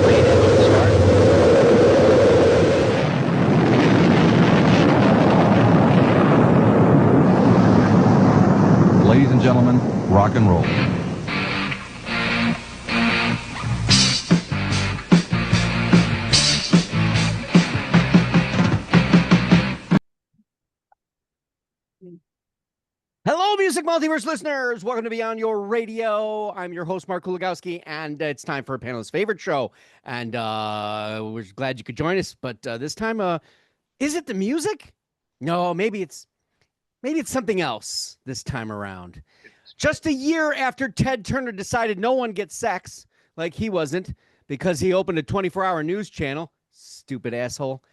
lead in to start. Ladies and gentlemen, rock and roll. Hello, Music Multiverse listeners. Welcome to Beyond Your Radio. I'm your host, Mark Kulagowski, and it's time for a panelist's favorite show. And we're glad you could join us. But this time, is it the music? No, maybe it's something else this time around. Just a year after Ted Turner decided no one gets sex, like he wasn't, because he opened a 24-hour news channel. Stupid asshole.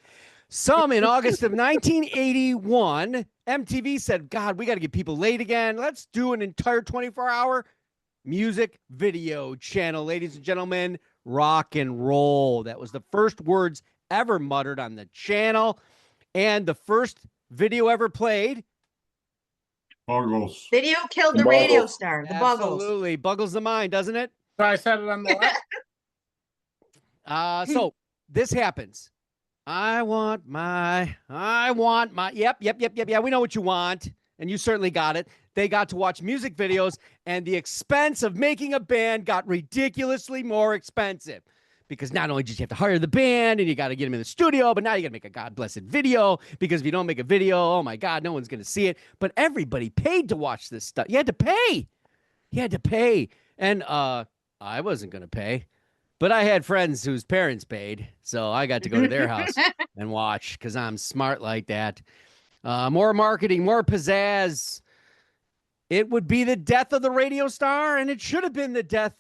Some in August of 1981, MTV said, God, we got to get people laid again. Let's do an entire 24-hour music video channel. Ladies and gentlemen, rock and roll. That was the first words ever muttered on the channel. And the first video ever played. Buggles. Video killed the radio star, the Buggles. Absolutely. Buggles the mind, doesn't it? I said it on the left. So this happens. I want my, yep. Yeah, we know what you want. And you certainly got it. They got to watch music videos, and the expense of making a band got ridiculously more expensive. Because not only did you have to hire the band and you got to get them in the studio, but now you got to make a God-blessed video, because if you don't make a video, oh my God, no one's going to see it. But everybody paid to watch this stuff. You had to pay. And I wasn't going to pay. But I had friends whose parents paid, so I got to go to their house and watch because I'm smart like that. More marketing, more pizzazz. It would be the death of the radio star, and it should have been the death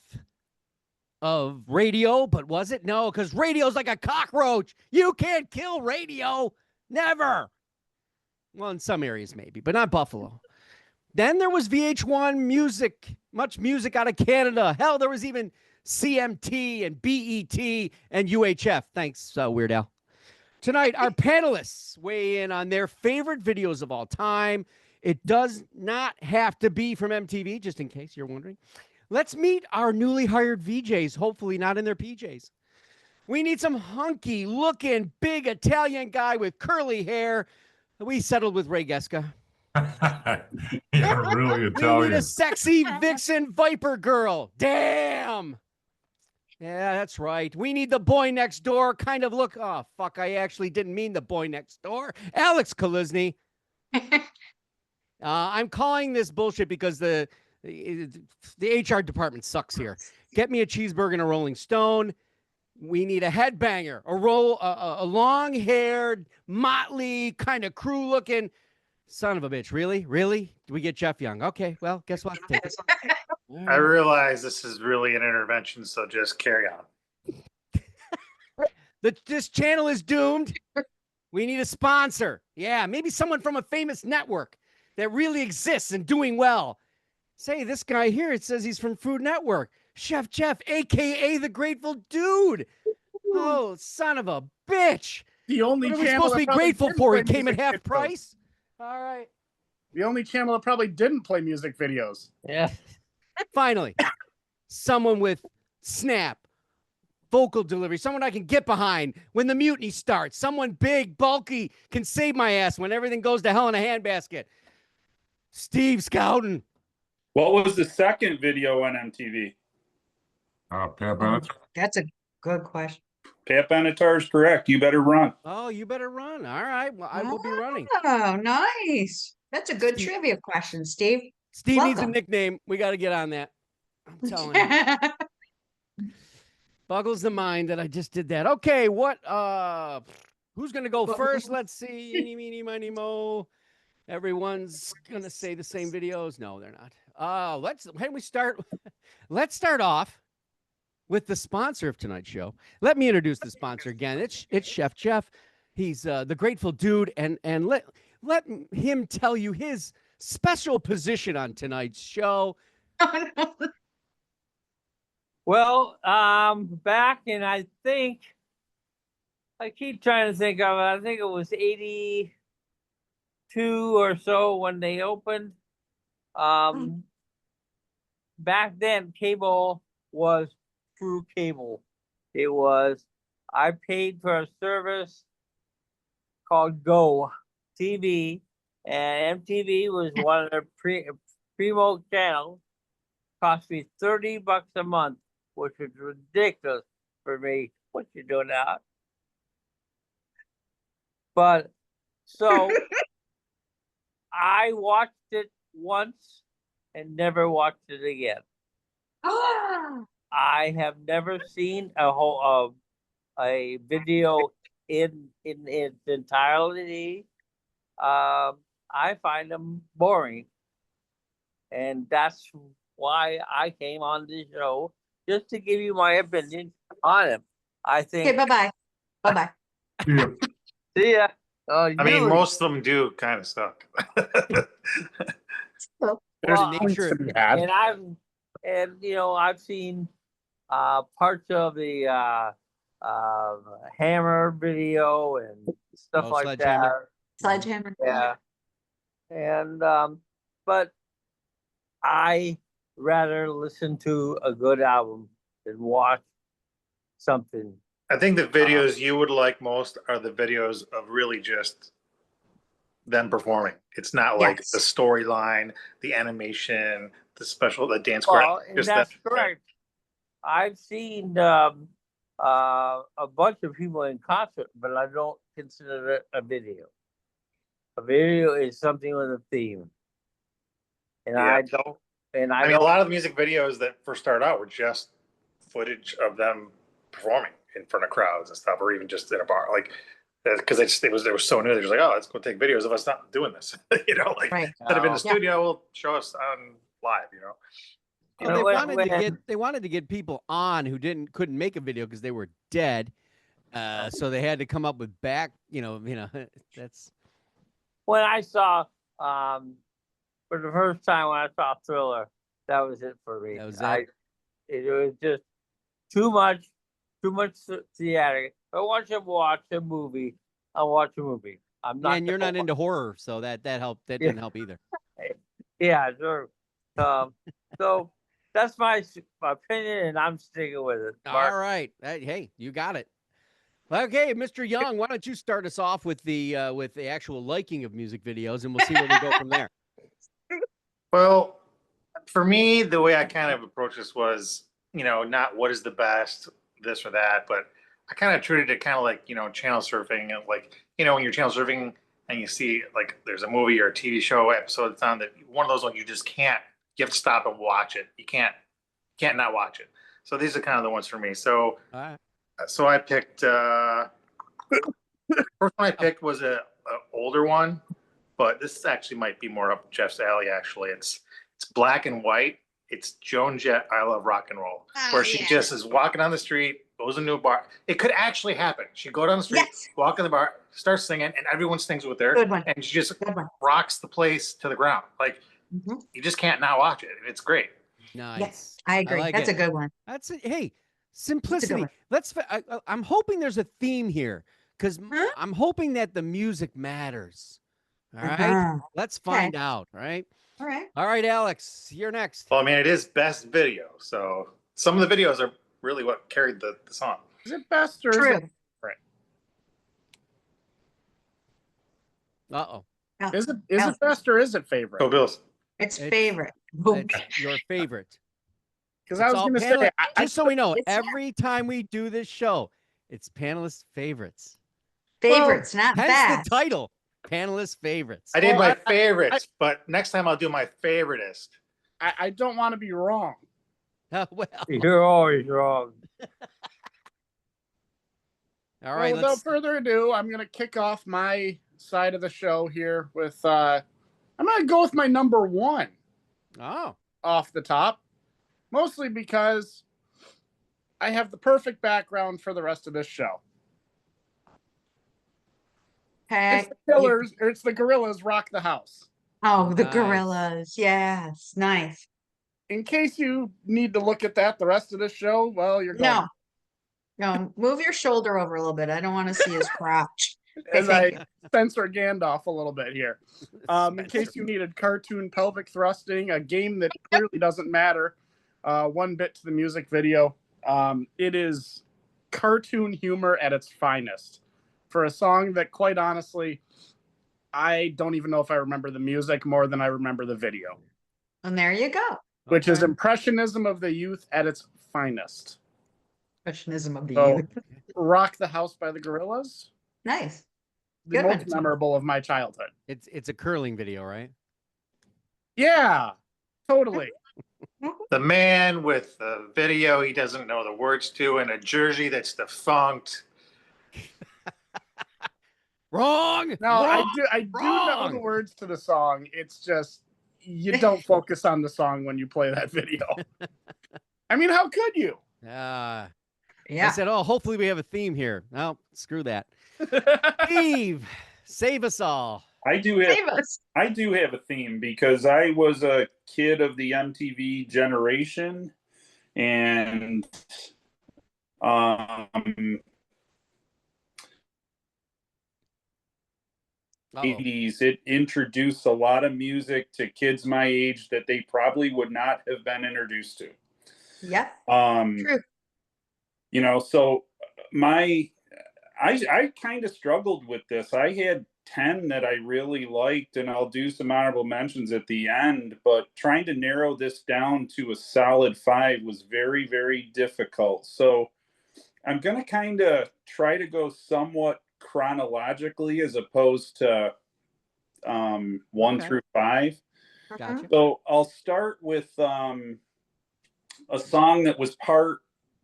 of radio, but was it? No, because radio's like a cockroach. You can't kill radio. Never. Well, in some areas maybe, but not Buffalo. Then there was VH1 music, much music out of Canada. Hell, there was even CMT and BET and UHF. Thanks, Weird Al. Tonight, our panelists weigh in on their favorite videos of all time. It does not have to be from MTV, just in case you're wondering. Let's meet our newly hired VJs, hopefully not in their PJs. We need some hunky-looking, big Italian guy with curly hair. We settled with Ray Geska. You're really Italian. We need a sexy vixen viper girl. Damn. Yeah, that's right. We need the boy next door kind of look. Oh, fuck, I actually didn't mean the boy next door. Alex Kalizny. I'm calling this bullshit because the HR department sucks here. Get me a cheeseburger and a Rolling Stone. We need a headbanger, a long-haired, motley, kind of crew-looking son of a bitch. Really? Do we get Jeff Young? Okay, well, guess what? Take it. I realize this is really an intervention, so just carry on. This channel is doomed. We need a sponsor. Yeah, maybe someone from a famous network that really exists and doing well. Say, this guy here, it says he's from Food Network. Chef Jeff, a.k.a. the Grateful Dude. Oh, son of a bitch. The only what are we channel supposed to be grateful for? He came at half price? All right. The only channel that probably didn't play music videos. Yeah. Finally, someone with snap, vocal delivery, someone I can get behind when the mutiny starts, someone big, bulky, can save my ass when everything goes to hell in a handbasket. Steve Scouten. What was the second video on MTV? Pat Benatar. That's a good question. Pat Benatar is correct. You better run. Oh, you better run. All right. Well, I will be running. Oh, nice. That's a good trivia question, Steve. Steve Welcome. needs a nickname. We got to get on that. I'm telling you. Boggles the mind that I just did that. Okay, who's going to go first? Let's see. Eeny, meeny, miny, mo. Everyone's going to say the same videos. No, they're not. Let's start off with the sponsor of tonight's show. Let me introduce the sponsor again. It's Chef Jeff. He's the Grateful Dude, and let him tell you his special position on tonight's show. Oh, no. Well, back in, I keep trying to think of it. I think it was 82 or so when they opened. Back then, cable was through cable. It was, I paid for a service called Go TV, and MTV was one of the primo channels. Cost me $30 a month, which was ridiculous for me. What you doing now? But so I watched it once and never watched it again. Ah, I have never seen a video in its entirety. I find them boring, and that's why I came on this show, just to give you my opinion on him. I okay, think. bye-bye. Bye-bye. Yeah. See ya. I mean, most of them do kind of suck. There's Well, points to be had. and I've seen parts of the Hammer video and stuff Oh, like Sledgehammer. Sledgehammer. that. Yeah. And but I rather listen to a good album than watch something. I think the videos you would like most are the videos of really just them performing. It's not like Yes. the storyline, the animation, the dance Well, choreography. and that's correct. I've seen a bunch of people in concert, but I don't consider it a video. A video is something with a theme, and Yeah. I don't. And I mean, a lot of the music videos that first started out were just footage of them performing in front of crowds and stuff, or even just in a bar, like because they were so new. They're just like, oh, let's go take videos of us not doing this, like Right. instead of in the Yeah. studio, we'll show us on live, Well, they When- wanted to get people on who couldn't make a video because they were dead. So they had to come up with that's when I saw for the first time when I saw Thriller, that was it for me. That was it. It was just too much theater. I want to watch a movie. I'll watch a movie. I'm not. and you're not into horror, so that helped. That didn't help either. Yeah, sure. So that's my opinion, and I'm sticking with it. Mark. All right. Hey, you got it. Okay, Mr. Young, why don't you start us off with the actual liking of music videos, and we'll see where we go from there. Well, for me, the way I kind of approached this was, not what is the best, this or that, but I kind of treated it kind of like, channel surfing. And like, when you're channel surfing and you see like there's a movie or a TV show episode that's on, that one of those ones you just can't, you have to stop and watch it. You can't not watch it. So these are kind of the ones for me. So, All right. so I picked, first one I picked was a older one, but this actually might be more up Jeff's alley. Actually, it's black and white. It's Joan Jett, I Love Rock and Roll, where she just is walking down the street, goes into a bar. It could actually happen. She'd go down the street, Yes. walk in the bar, start singing, and everyone sings with her. Good one. And she just Good one. rocks the place to the ground. Like, Mhm. you just can't not watch it. It's great. Nice. Yes, I agree. like That's it. a good one. That's it. Hey, simplicity. one. I'm hoping there's a theme here because Huh? I'm hoping that the music matters. All right. Uh-huh. Let's find out. All right. All right. All right, Alex, you're next. Well, I mean, it is best video. So some of the videos are really what carried the song. Is it best or is True. it, Uh-oh. is it best or is it favorite? Go Bills. It's It's- favorite. It's your favorite. Because I It's was all going to panel- say, just so we know, it's- every time we do this show, it's panelist favorites. Favorites, not Hence best. the title, panelist favorites. I did Well, my favorites, but next time I'll do my favoritist. I don't want to be wrong. Well, You're always wrong. all right. Well, without Let's. further ado, I'm going to kick off my side of the show here with, I'm going to go with my number one Oh, off the top, mostly because I have the perfect background for the rest of this show. Okay. It's the Killers, or it's the Gorillas Rock the House. Oh, the Nice. gorillas. Yes. Nice. In case you need to look at that the rest of this show, well, you're going No, move your shoulder over a little bit. I don't want to see his crotch. as Thank I censor Gandalf a little bit here. In case you needed cartoon pelvic thrusting, a game that clearly doesn't matter one bit to the music video. It is cartoon humor at its finest for a song that, quite honestly, I don't even know if I remember the music more than I remember the video. And there you go. Which is Okay. impressionism of the youth at its finest. Impressionism of the So, youth. Rock the House by the Gorillaz. Nice. The Good most one. memorable of my childhood. It's a curling video, right? Yeah, totally. The man with the video he doesn't know the words to and a jersey that's defunct. Wrong. No, Wrong! I do know Wrong! the words to the song. It's just you don't focus on the song when you play that video. I mean, how could you? I Yeah. said, oh, hopefully we have a theme here. No, screw that. Steve, save us all. I do Save us. have a theme because I was a kid of the MTV generation, and Uh-oh. 80s, it introduced a lot of music to kids my age that they probably would not have been introduced to. Yeah. True. You know, so I kind of struggled with this. I had 10 that I really liked, and I'll do some honorable mentions at the end, but trying to narrow this down to a solid 5 was very, very difficult. So I'm going to kind of try to go somewhat chronologically as opposed to 1 Okay. through 5. Gotcha. So I'll start with a song that was part,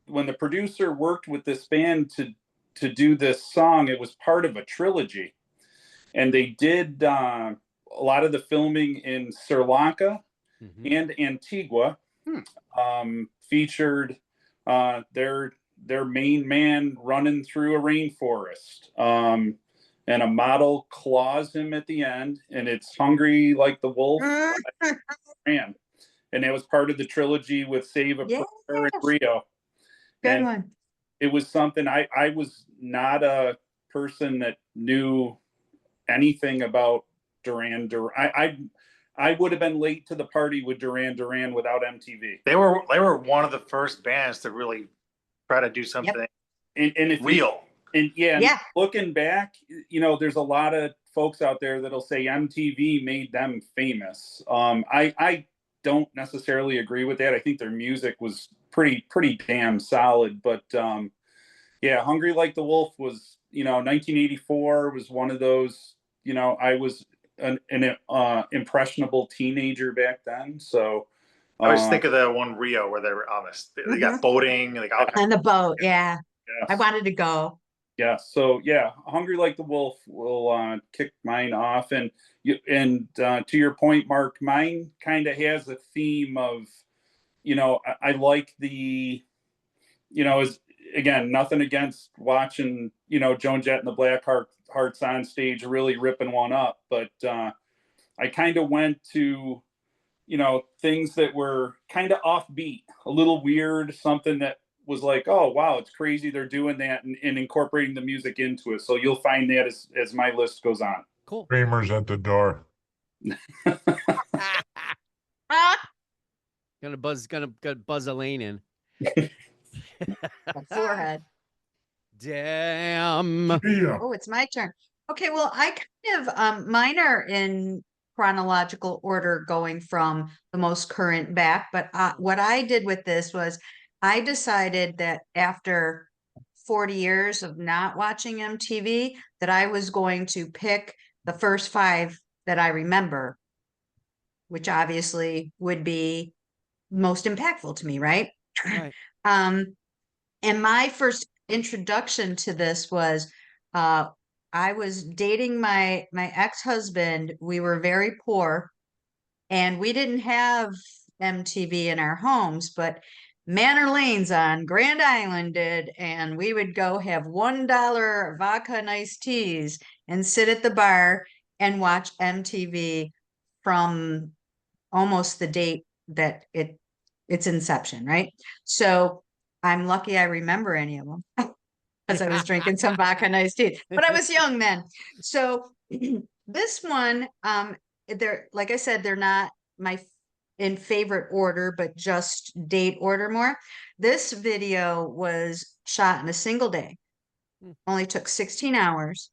when the producer worked with this band to do this song, it was part of a trilogy. And they did a lot of the filming in Sri Lanka and Antigua. Featured their main man running through a rainforest. And a model claws him at the end, and it's Hungry Like the Wolf. Man. And it was part of the trilogy with Save a Yes. Prayer in Rio. Good And one. it was something I was not a person that knew anything about Duran Duran. I would have been late to the party with Duran Duran without MTV. They were one of the first bands to really try to do something And if real. Yeah. Looking back, you know, there's a lot of folks out there that'll say MTV made them famous. I don't necessarily agree with that. I think their music was pretty damn solid. But yeah, Hungry Like the Wolf was, you know, 1984 was one of those, you know, I was an impressionable teenager back then. So I always think of the one Rio where they were honest. They got boating, like all On the boat. Yeah. yes. I wanted to go. Yeah. So yeah, Hungry Like the Wolf will kick mine off, and to your point, Mark, mine kind of has a theme of, you know, I like the, you know, is again nothing against watching, you know, Joan Jett and the Blackhearts on stage really ripping one up, but I kind of went to, you know, things that were kind of offbeat, a little weird, something that was like, oh wow, it's crazy they're doing that and incorporating the music into it. So you'll find that as my list goes on. Cool. Screamers at the door. Gonna buzz Elaine in. The forehead. Damn. Yeah. Oh, it's my turn. Okay, well, I kind of mine are in chronological order going from the most current back, but what I did with this was I decided that after 40 years of not watching MTV, that I was going to pick the first 5 that I remember, which obviously would be most impactful to me, right? Right. And my first introduction to this was I was dating my ex-husband. We were very poor and we didn't have MTV in our homes, but Manor Lane's on Grand Island did, and we would go have $1 vodka and iced teas and sit at the bar and watch MTV from almost the date that its inception, right? So I'm lucky I remember any of them because I was drinking some vodka and iced tea, but I was young then. So this one, they're, like I said, they're not my in favorite order, but just date order more. This video was shot in a single day. Only took 16 hours.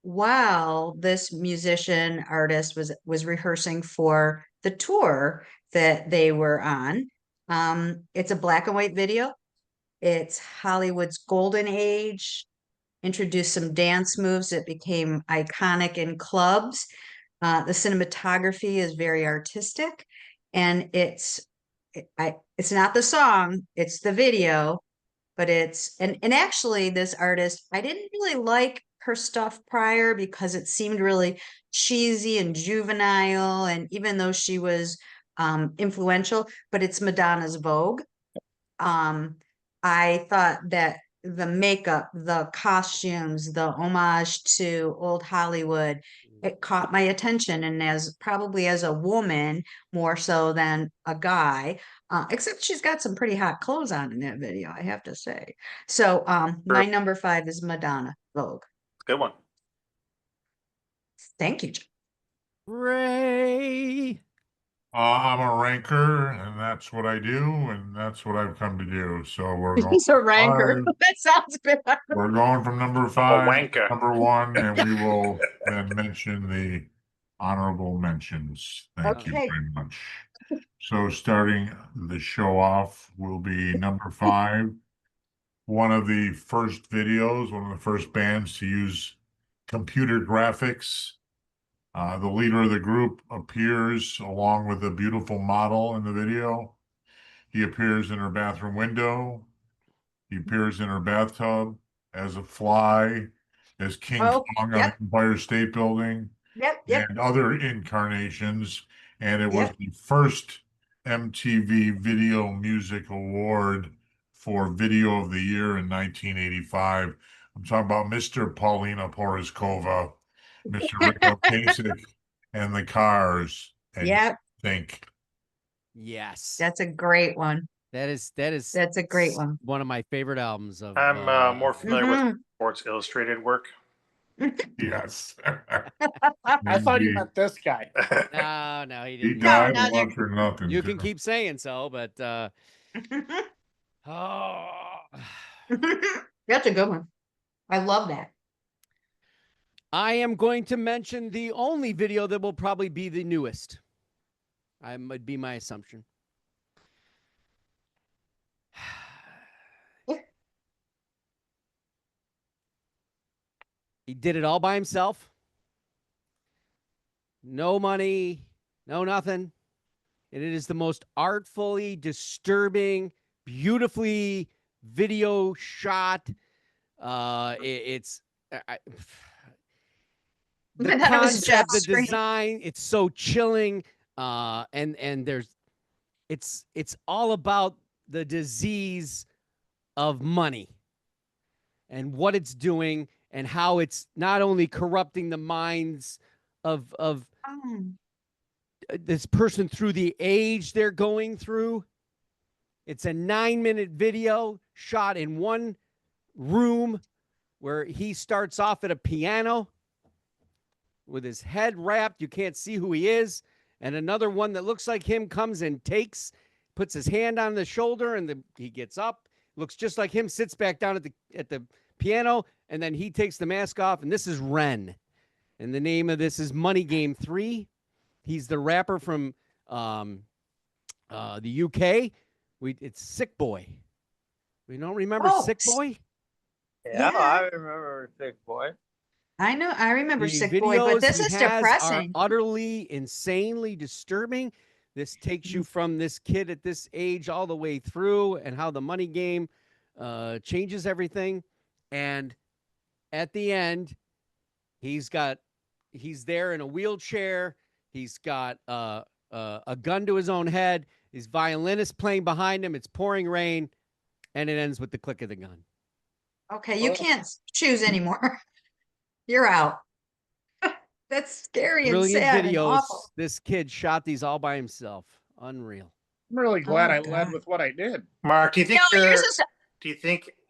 While this musician artist was rehearsing for the tour that they were on. It's a black and white video. It's Hollywood's golden age, introduced some dance moves that became iconic in clubs. The cinematography is very artistic, and it's not the song, it's the video, but and actually this artist, I didn't really like her stuff prior because it seemed really cheesy and juvenile, and even though she was influential, but it's Madonna's Vogue. I thought that the makeup, the costumes, the homage to old Hollywood, it caught my attention. And probably as a woman, more so than a guy, except she's got some pretty hot clothes on in that video, I have to say. So my number 5 is Madonna Vogue. Good one. Thank you, John. Ray. I'm a ranker, and that's what I do, and that's what I've come to do. So we're going. He's a ranker. five. That sounds bad. We're going from number A 5 wanker. to number 1, and we will then mention the honorable mentions. Thank you Okay. very much. So starting the show off will be number 5. One of the first videos, one of the first bands to use computer graphics. The leader of the group appears along with a beautiful model in the video. He appears in her bathroom window. He appears in her bathtub as a fly, as King Kong on Empire State Building, and other incarnations. And it was the first MTV Video Music Award for Video of the Year in 1985. I'm talking about Mr. Paulina Poroskova, Mr. Rico Kasich, and the Cars. And think. Yes. That's a great one. That's a great one. One of my favorite albums of. I'm more familiar with Sports Illustrated work. Yes. I thought you meant this guy. No, he He didn't. died once for nothing. You can keep saying so, but oh, that's a good one. I love that. I am going to mention the only video that will probably be the newest. Would be my assumption. He did it all by himself. No money, no nothing. And it is the most artfully disturbing, beautifully video shot. The concept, the design, it's so chilling. And it's all about the disease of money and what it's doing and how it's not only corrupting the minds of this person through the age they're going through. It's a 9-minute video shot in one room where he starts off at a piano with his head wrapped. You can't see who he is. And another one that looks like him comes and puts his hand on the shoulder, and he gets up, looks just like him, sits back down at the piano, and then he takes the mask off. And this is Ren. And the name of this is Money Game 3. He's the rapper from the UK. It's Sick Boy. We don't remember Sick Boy? Yeah, I remember Sick Boy. I know, I remember Sick Boy, but this is depressing. Are utterly, insanely disturbing. This takes you from this kid at this age all the way through, and how the money game changes everything. And at the end, he's there in a wheelchair. He's got a gun to his own head. His violinist playing behind him. It's pouring rain, and it ends with the click of the gun. Okay, you can't choose anymore. You're out. That's scary and sad and awful. This kid shot these all by himself. Unreal. I'm really glad I led with what I did. Mark, do you think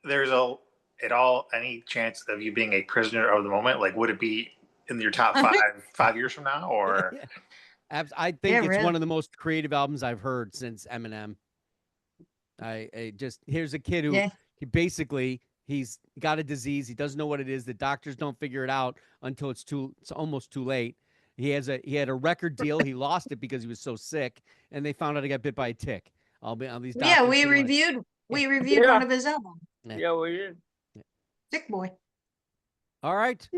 there's any chance of you being a prisoner of the moment? Like, would it be in your top 5 years from now, or? I think it's one of the most creative albums I've heard since Eminem. Here's a kid who he's got a disease. He doesn't know what it is. The doctors don't figure it out until it's almost too late. He had a record deal. He lost it because he was so sick, and they found out he got bit by a tick. All these doctors Yeah, we didn't wanna- reviewed Yeah. one of his albums. Yeah, we did. Sick boy. All right,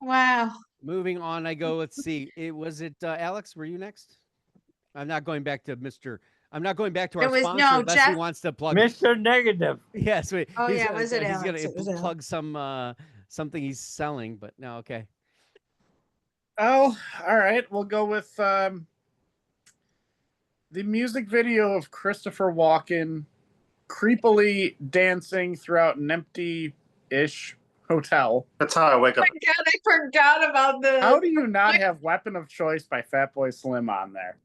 Wow. moving on. I go. Let's see. Was it Alex? Were you next? I'm not going back to I'm not going back to our It was- sponsor no, unless he Jeff- wants to plug. Mr. Negative. Yes. Wait, Oh, yeah, was it he's Alex? gonna It was Alex. plug some something he's selling, but no. Okay. Oh, all right. We'll go with the music video of Christopher Walken creepily dancing throughout an empty-ish hotel. That's how I wake Oh up. my God, I forgot about this. How do you not have Weapon of Choice by Fatboy Slim on there?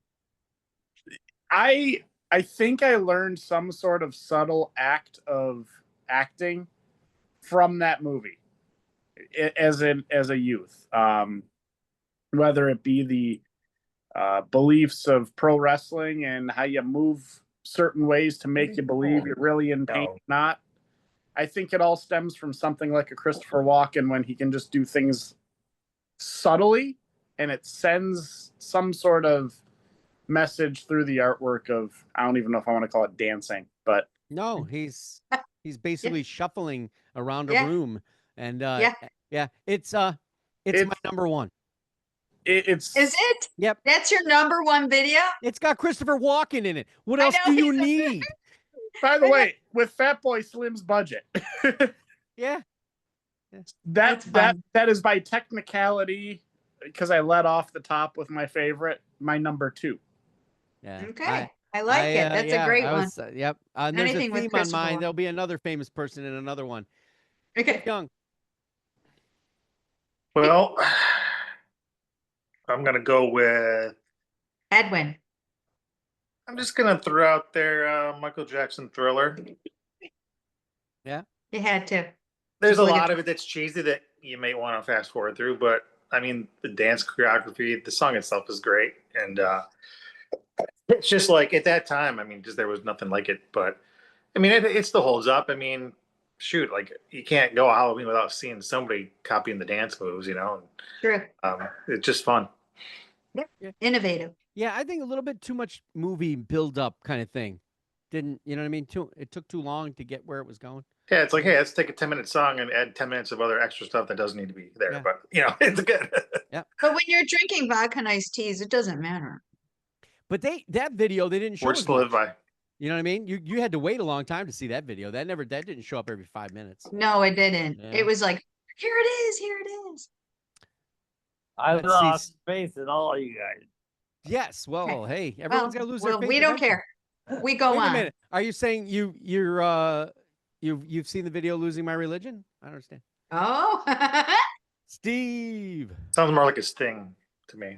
I think I learned some sort of subtle act of acting from that movie as a youth. Whether it be the beliefs of pro wrestling and how you move certain ways to make you believe you're really in pain or not. I think it all stems from something like a Christopher Walken when he can just do things subtly and it sends some sort of message through the artwork of, I don't even know if I want to call it dancing, but No, he's basically shuffling around a Yeah. room, and Yeah. it's my number one. it's Is it? Yep, That's your number one video? it's got Christopher Walken in it. What I else know, do you he's- need? by the way, with Fatboy Slim's budget. Yeah, That's fun. that is by technicality, because I let off the top with my favorite, my number 2. yeah. Okay. I like it. That's a great one. Yep. And there's Anything a with theme on Christopher mine. Walken. There'll be another famous person in another one. Okay. Young. Well, I'm gonna go with. Edwin. I'm just gonna throw out there Michael Jackson Thriller. You had to. There's Just a like lot of it that's cheesy that you may want to fast forward through, but I mean the dance choreography, the song itself is great, and it's just like at that time. I mean, just there was nothing like it. But I mean, it still holds up. I mean, shoot, like you can't go Halloween without seeing somebody copying the dance moves, you know. True. It's just fun. Innovative. Yeah, I think a little bit too much movie build up kind of thing. Didn't you know what I mean? It took too long to get where it was going. Yeah, it's like, hey, let's take a 10-minute song and add 10 minutes of other extra stuff that doesn't need to be there. Yeah. But you know, it's good. But when you're drinking vodka and iced teas, it doesn't matter. But that video they didn't show. Words as to live much. by. You know what I mean? You had to wait a long time to see that video. That didn't show up every 5 minutes. No, it didn't. Yeah. It was like, here it is. Here it is. I Let's lost see. faith in all you guys. Yes. Well, Okay. hey, everyone's got to lose their Well, faith. we don't eventually. care. We go Wait a on. minute. Are you saying you've seen the video "Losing My Religion"? I don't understand. Oh. Steve. Sounds more like a Sting to me.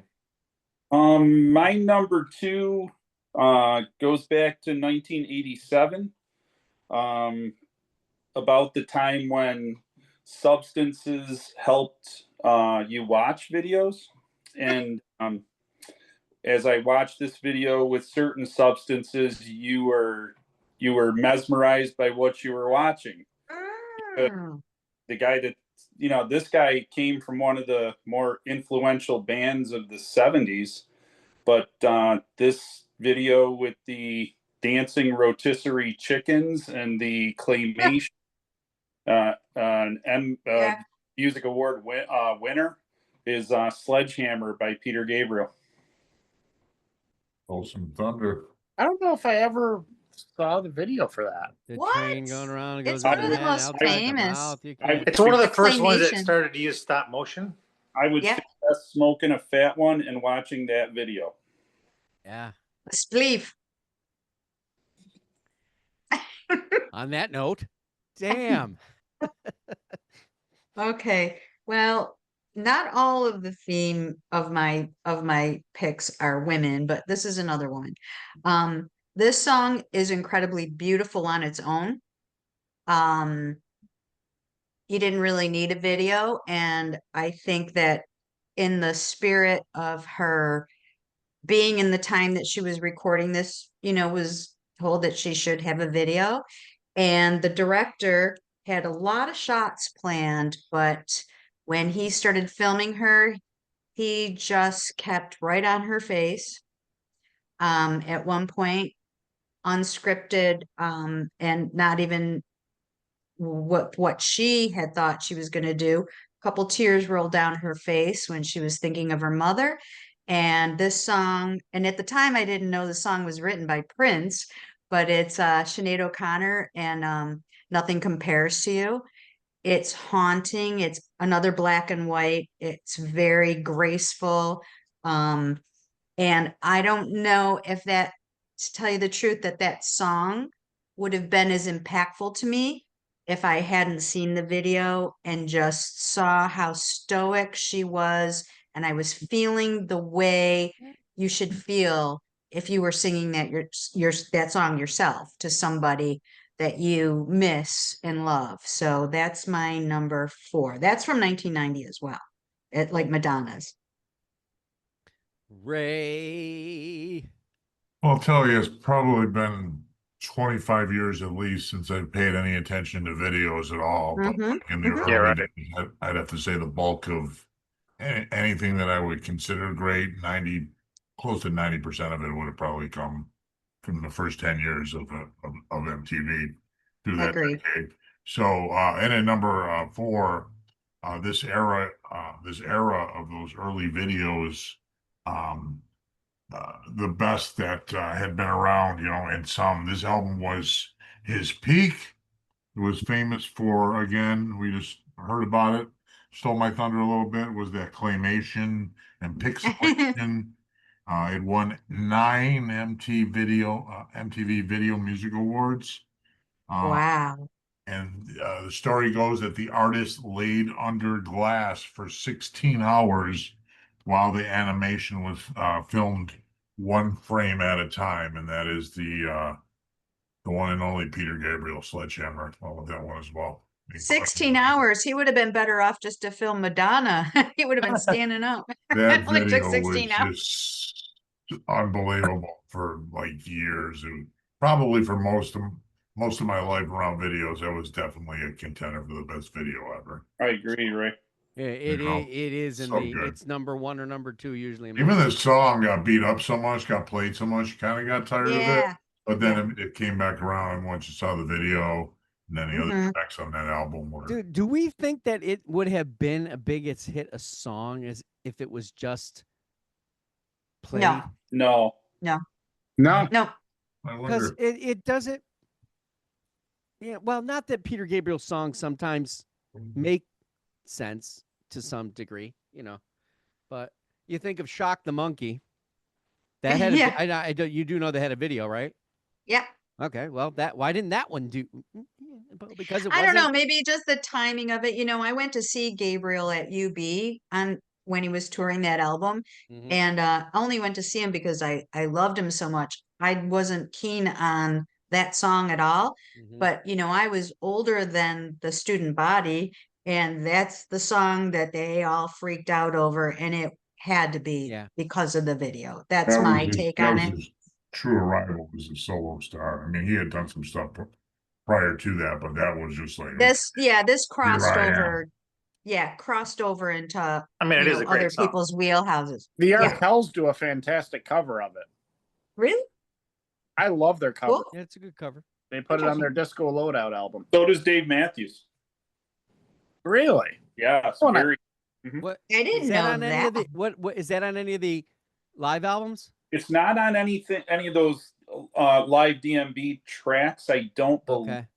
My number 2 goes back to 1987, about the time when substances helped you watch videos. And as I watched this video with certain substances, you were mesmerized by what you were watching. Mm. The guy that, this guy came from one of the more influential bands of the 70s, but this video with the dancing rotisserie chickens and the claymation music award winner is Sledgehammer by Peter Gabriel. Oh, some thunder. I don't know if I ever saw the video for that. The What? train going around. Goes It's one in of the head, most outside the famous. mouth, you I- can't- It's one of the first ones that Claymation. started to use stop motion. I would Yeah. suggest smoking a fat one and watching that video. Yeah. Spleef. On that note, damn. Okay. Well, not all of the theme of my picks are women, but this is another one. This song is incredibly beautiful on its own. You didn't really need a video, and I think that in the spirit of her being in the time that she was recording this, was told that she should have a video. And the director had a lot of shots planned, but when he started filming her, he just kept right on her face. At one point, unscripted, and not even what she had thought she was going to do. A couple tears rolled down her face when she was thinking of her mother. And this song, and at the time I didn't know the song was written by Prince, but it's Sinead O'Connor and Nothing Compares to You. It's haunting. It's another black and white. It's very graceful. And I don't know if that, to tell you the truth, that song would have been as impactful to me if I hadn't seen the video and just saw how stoic she was. And I was feeling the way you should feel if you were singing that song yourself to somebody that you miss and love. So that's my number 4. That's from 1990 as well. Like Madonna's. Ray. Well, I'll tell you, it's probably been 25 years at least since I've paid any attention to videos at all. But Mhm, in the mhm. Yeah, early right. days, I'd have to say the bulk of anything that I would consider great, close to 90% of it would have probably come from the first 10 years of MTV through that Agreed. decade. So, and at number 4, this era of those early videos, the best that had been around, and this album was his peak. It was famous for, again, we just heard about it, stole my thunder a little bit, was that claymation and pixelation. It won 9 MTV Video Music Awards. Wow. And the story goes that the artist laid under glass for 16 hours while the animation was filmed 1 frame at a time, and that is the one and only Peter Gabriel Sledgehammer. Well, with that one as well. 16 hours. He would have been better off just to film Madonna. He would have been standing up. That It only took video was 16 hours. just unbelievable for like years, and probably for most of my life around videos, that was definitely a contender for the best video ever. I agree, Ray. Yeah, it is in so the good. it's number 1 or number 2 usually. Even the song got beat up so much, got played so much, you kind of got tired of it. Yeah. But then it came back around once you saw the video, and then the other Mhm. tracks on that album were. Do we think that it would have been a biggest hit a song as if it was just played? No. No. No. No. I Because wonder. it doesn't. Yeah, well, not that Peter Gabriel's songs sometimes make sense to some degree, but you think of Shock the Monkey. That had Yeah. you do know they had a video, right? Yeah. Okay, well, why didn't that one do? Because it I don't know. wasn't. Maybe just the timing of it. I went to see Gabriel at UB when he was touring that album, Mhm. and I only went to see him because I loved him so much. I wasn't keen on that song at all, Mhm. but I was older than the student body, and that's the song that they all freaked out over, and it had to be Yeah. because of the video. That's my take on it. His true arrival as a solo star. I mean, he had done some stuff prior to that, but that was just like This crossed I am. over. Yeah, crossed over into I mean, it is a great other song. people's wheelhouses. The Yeah. Arkells do a fantastic cover of it. Really? I love their cover. Cool. Yeah, it's a good cover. They put it on their Disco Loadout album. So does Dave Matthews. Really? Yes, Oh, no. very. What I didn't is that know on any of that. the what is that on any of the live albums? It's not on any of those live DMB tracks. I don't believe. Okay,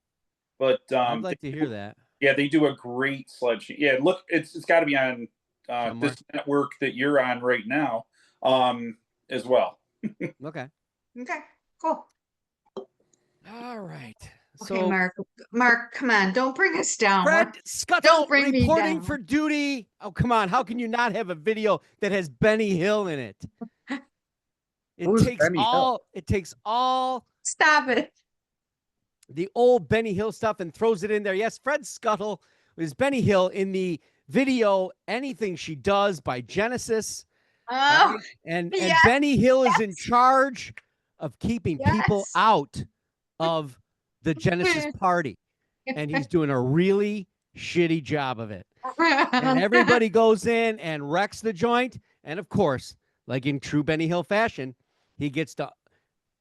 But I'd like to hear that. Yeah, they do a great sledge. Yeah, look, it's got to be on Somewhere. this network that you're on right now, as well. Okay, Okay, cool. all right. Okay, So Mark, come on, don't bring us down. Fred Scuttle Don't bring me reporting down. for duty. Oh, come on. How can you not have a video that has Benny Hill in it? Who's Benny Hill? It takes all Stop it. the old Benny Hill stuff and throws it in there. Yes, Fred Scuttle is Benny Hill in the video Anything She Does by Genesis. Oh, Right? And yes, Benny Hill is in charge of keeping people Yes. out of the Genesis party, and he's doing a really shitty job of it. And everybody goes in and wrecks the joint. And of course, like in true Benny Hill fashion, he gets to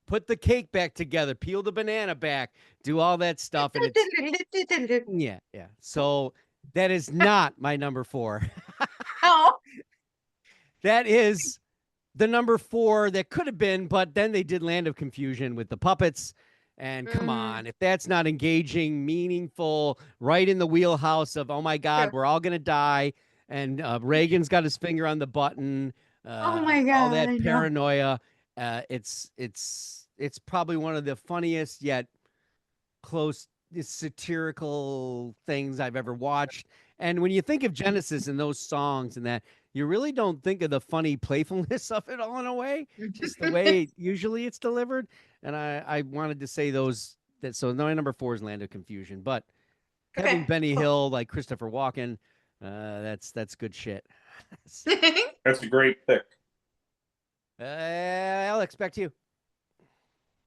put the cake back together, peel the banana back, do all that stuff. And it's, yeah. So that is not my number 4. Oh. That is the number 4 that could have been, but then they did Land of Confusion with the puppets. And come on, if that's not engaging, meaningful, right in the wheelhouse of, oh my God, we're all going to die. And Reagan's got his finger on the button. Oh my God. All that paranoia. It's probably one of the funniest yet close satirical things I've ever watched. And when you think of Genesis and those songs and that, you really don't think of the funny playfulness of it all in a way, just the way usually it's delivered. And I wanted to say those that. So my number 4 is Land of Confusion, but having Benny Hill like Christopher Walken, that's good shit. That's a great pick. Alex, back to you.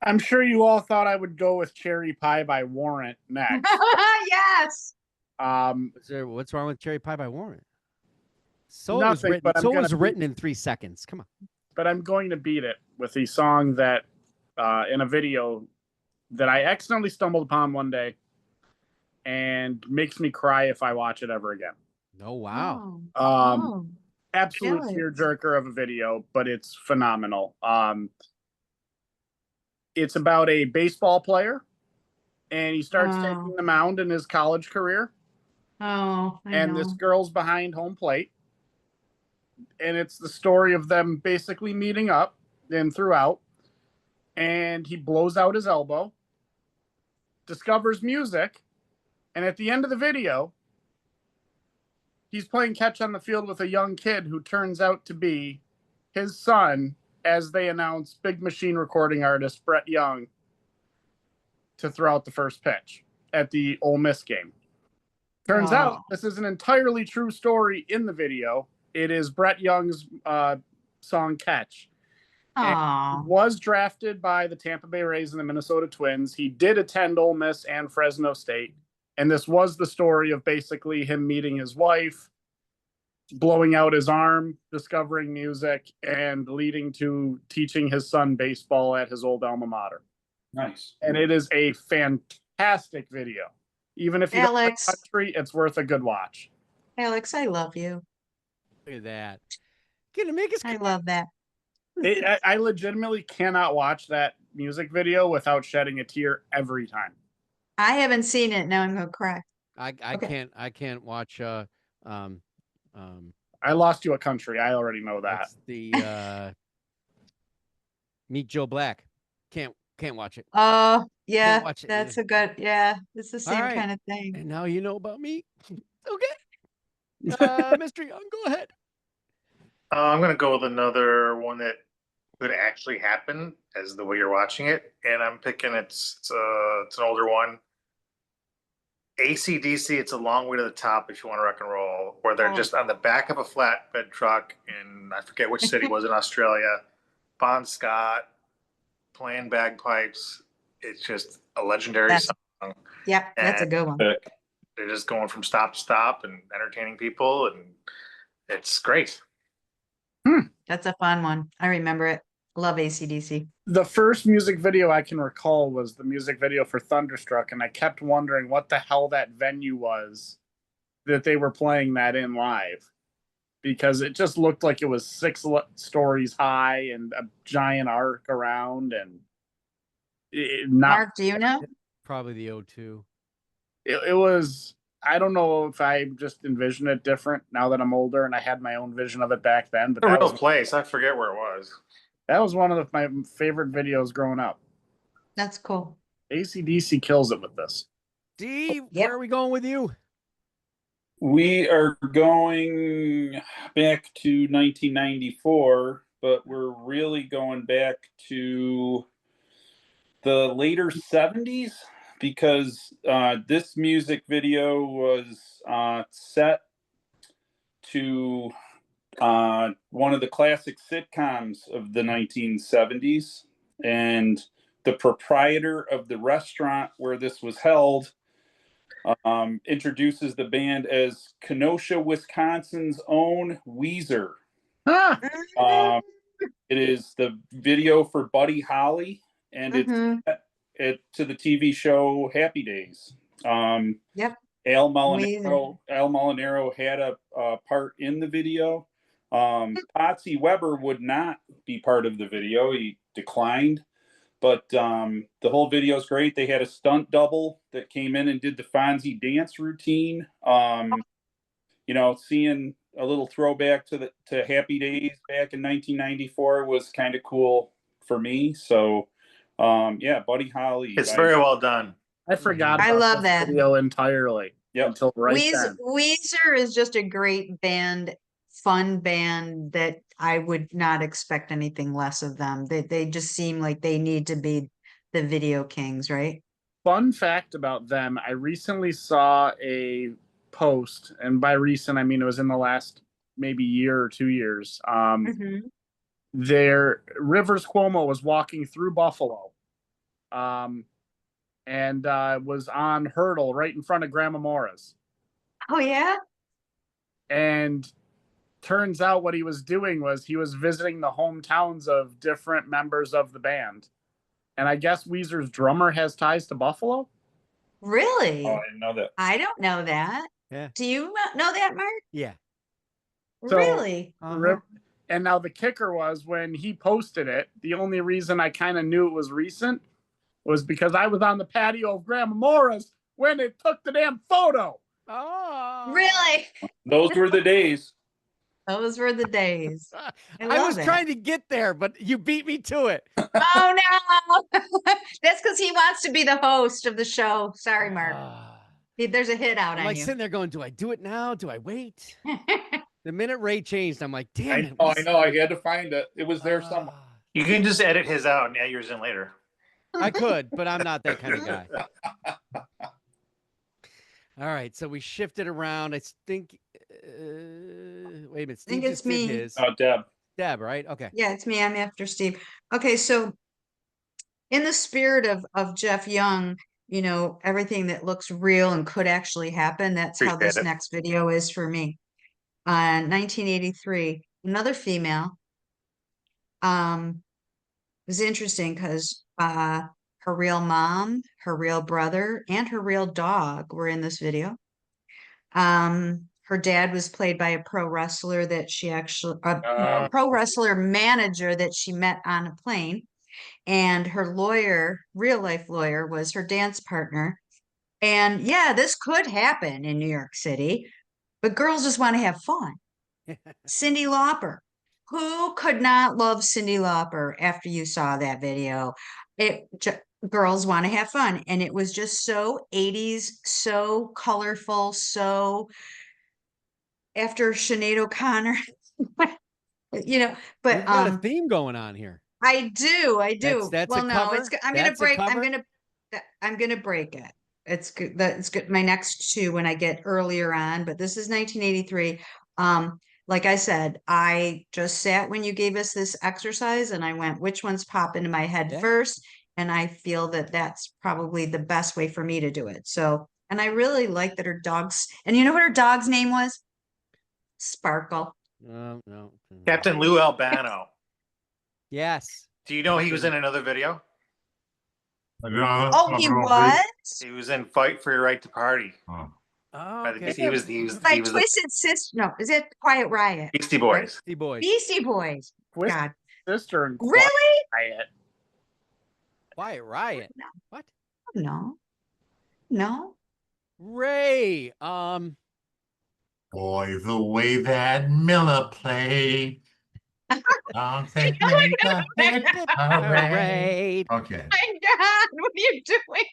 I'm sure you all thought I would go with Cherry Pie by Warrant next. Yes. What's wrong with Cherry Pie by Warrant? So Nothing, it was written in 3 seconds. Come on. But I'm going to beat it with the song that in a video that I accidentally stumbled upon one day and makes me cry if I watch it ever again. Oh, wow. Absolute tearjerker of a video, but it's phenomenal. It's about a baseball player, and he starts taking the mound in his college career. And this girl's behind home plate. And it's the story of them basically meeting up and throughout. And he blows out his elbow, discovers music, and at the end of the video, he's playing catch on the field with a young kid who turns out to be his son, as they announce Big Machine recording artist Brett Young to throw out the first pitch at the Ole Miss game. Turns out this is an entirely true story in the video. It is Brett Young's song Catch. And he was drafted by the Tampa Bay Rays and the Minnesota Twins. He did attend Ole Miss and Fresno State. And this was the story of basically him meeting his wife, blowing out his arm, discovering music, and leading to teaching his son baseball at his old alma mater. Nice. And it is a fantastic video. Even if you don't like country, it's worth a good watch. Alex, I love you. Look at that. Gonna make us. I love that. I legitimately cannot watch that music video without shedding a tear every time. I haven't seen it. Now I'm gonna cry. I can't watch. I Lost You a Country. I already know that. The Meet Joe Black. Can't watch it. Oh yeah, watch it that's either. a good. Yeah, it's the same right. kind of thing. And now you know about me. Okay. Mr. Young, go ahead. I'm going to go with another one that could actually happen as the way you're watching it. And I'm picking, it's an older one. AC/DC, It's a Long Way to the Top If You Want to Rock and Roll, where they're just on the back of a flatbed truck in, I forget which city it was in Australia. Bon Scott playing bagpipes. It's just a legendary song. Yeah, that's a good one. They're just going from stop to stop and entertaining people, and it's great. That's a fun one. I remember it. Love AC/DC. The first music video I can recall was the music video for Thunderstruck, and I kept wondering what the hell that venue was that they were playing that in live, because it just looked like it was 6 stories high and a giant arc around, and Mark, do you know? Probably the O2. It was, I don't know if I just envision it different now that I'm older and I had my own vision of it back then. But a real place. I forget where it was. That was one of my favorite videos growing up. That's cool. AC/DC kills it with this. Steve, where are we going with you? We are going back to 1994, but we're really going back to the later 70s, because this music video was set to one of the classic sitcoms of the 1970s. And the proprietor of the restaurant where this was held introduces the band as Kenosha, Wisconsin's own Weezer. Ah, It is the video for Buddy Holly, and Mhm. it's to the TV show Happy Days. Yep. Al Molinaro had a part in the video. Patsy Weber would not be part of the video. He declined. But the whole video is great. They had a stunt double that came in and did the Fonzie dance routine. You know, seeing a little throwback to Happy Days back in 1994 was kind of cool for me. So, yeah, Buddy Holly. It's very well done. I forgot I about love this that. video entirely. Yep. Until right then. Weezer is just a great band, fun band that I would not expect anything less of them. They just seem like they need to be the video kings, right? Fun fact about them, I recently saw a post, and by recent I mean it was in the last maybe year or 2 years. Mhm. Rivers Cuomo was walking through Buffalo, and was on Hurdle right in front of Grandma Mora's. Oh yeah? And turns out what he was doing was he was visiting the hometowns of different members of the band. And I guess Weezer's drummer has ties to Buffalo. Really? Oh, I didn't know that. I don't know that. Yeah. Do you know that, Mark? Yeah. So- Really? Uh-huh. And now the kicker was when he posted it, the only reason I kind of knew it was recent was because I was on the patio of Grandma Mora's when it took the damn photo. Oh. Really? Those were the days. Those were the days. I love was it. trying to get there, but you beat me to it. Oh no. That's because he wants to be the host of the show. Sorry, Mark. There's a hit out I'm on like you. sitting there going, do I do it now? Do I wait? The minute Ray changed, I'm like, damn it. I know. I had to find it. It was there somewhere. You can just edit his out and add yours in later. I could, but I'm not that kind of guy. All right, so we shifted around. I think, wait a minute. Steve think it's just did me. his. Oh, Deb, right? Okay. Yeah, it's me. I'm after Steve. Okay, so in the spirit of Jeff Young, you know, everything that looks real and could actually happen, that's how Appreciate this it. next video is for me. 1983, another female. It was interesting because her real mom, her real brother, and her real dog were in this video. Her dad was played by a pro wrestler that she actually, a pro wrestler manager that she met on a plane. And her lawyer, real life lawyer, was her dance partner. And yeah, this could happen in New York City, but girls just want to have fun. Cyndi Lauper. Who could not love Cyndi Lauper after you saw that video? Girls want to have fun. And it was just so 80s, so colorful, so after Sinead O'Connor, you know, but We've got a theme going on here. I do. That's well, a no, cover? it's I'm gonna That's a break. cover? I'm gonna break it. It's good. It's good. My next two when I get earlier on, but this is 1983. Like I said, I just sat when you gave us this exercise, and I went, which ones pop into my head Yeah. first? And I feel that that's probably the best way for me to do it. So, and I really like that her dog's, and you know what her dog's name was? Sparkle. No. Captain Lou Albano. Yes. Do you know he was in another video? Oh, he was? He was in Fight for Your Right to Party. Oh, By the- okay. He was the Twisted Sister. No, is it Quiet Riot? Beastie Boys. Beastie Boys. Beastie Boys. Twisted God. Sister and Really? Quiet. Quiet Riot. No. What? No. Ray. Boy, the way that Miller played. Songs that make the head parade. Parade. Okay. My God, what are you doing?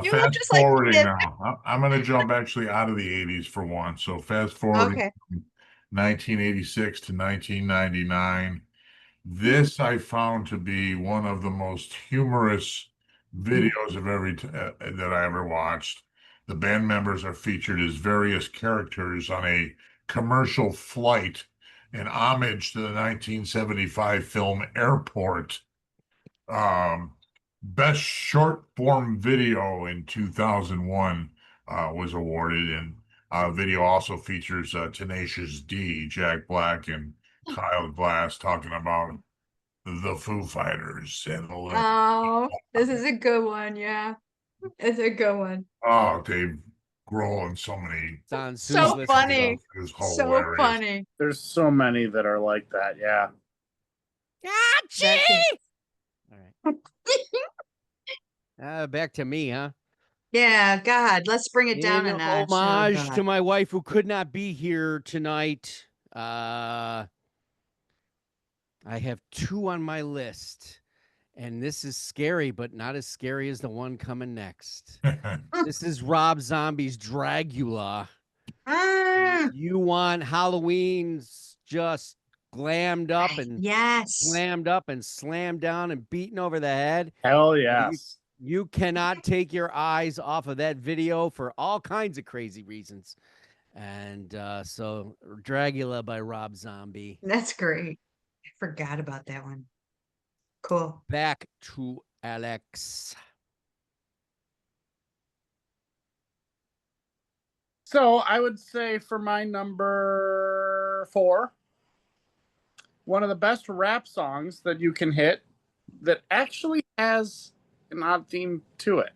You look Fast just like forwarding Kid. now. I'm going to jump actually out of the 80s for one. So fast forwarding Okay. from 1986 to 1999. This I found to be one of the most humorous videos of that I ever watched. The band members are featured as various characters on a commercial flight in homage to the 1975 film Airport. Best short form video in 2001 was awarded, and video also features Tenacious D, Jack Black, and Kyle Glass talking about the Foo Fighters and the list. Oh, this is a good one. Yeah, it's a good one. Oh, Dave Grohl and so many. It's on So Sue's list as funny. well. It was So hilarious. funny. There's so many that are like that. Yeah. That can- All right. Back to me, huh? Yeah, God, let's bring it down a In notch. Oh, homage God. to my wife who could not be here tonight. I have 2 on my list, and this is scary, but not as scary as the one coming next. This is Rob Zombie's Dragula. Ah, You want Halloween's just glammed up and yes. slammed up and slammed down and beaten over the head. Hell yes. You cannot take your eyes off of that video for all kinds of crazy reasons. And so Dragula by Rob Zombie. That's great. I forgot about that one. Cool. Back to Alex. So I would say for my number 4, one of the best rap songs that you can hit that actually has an odd theme to it.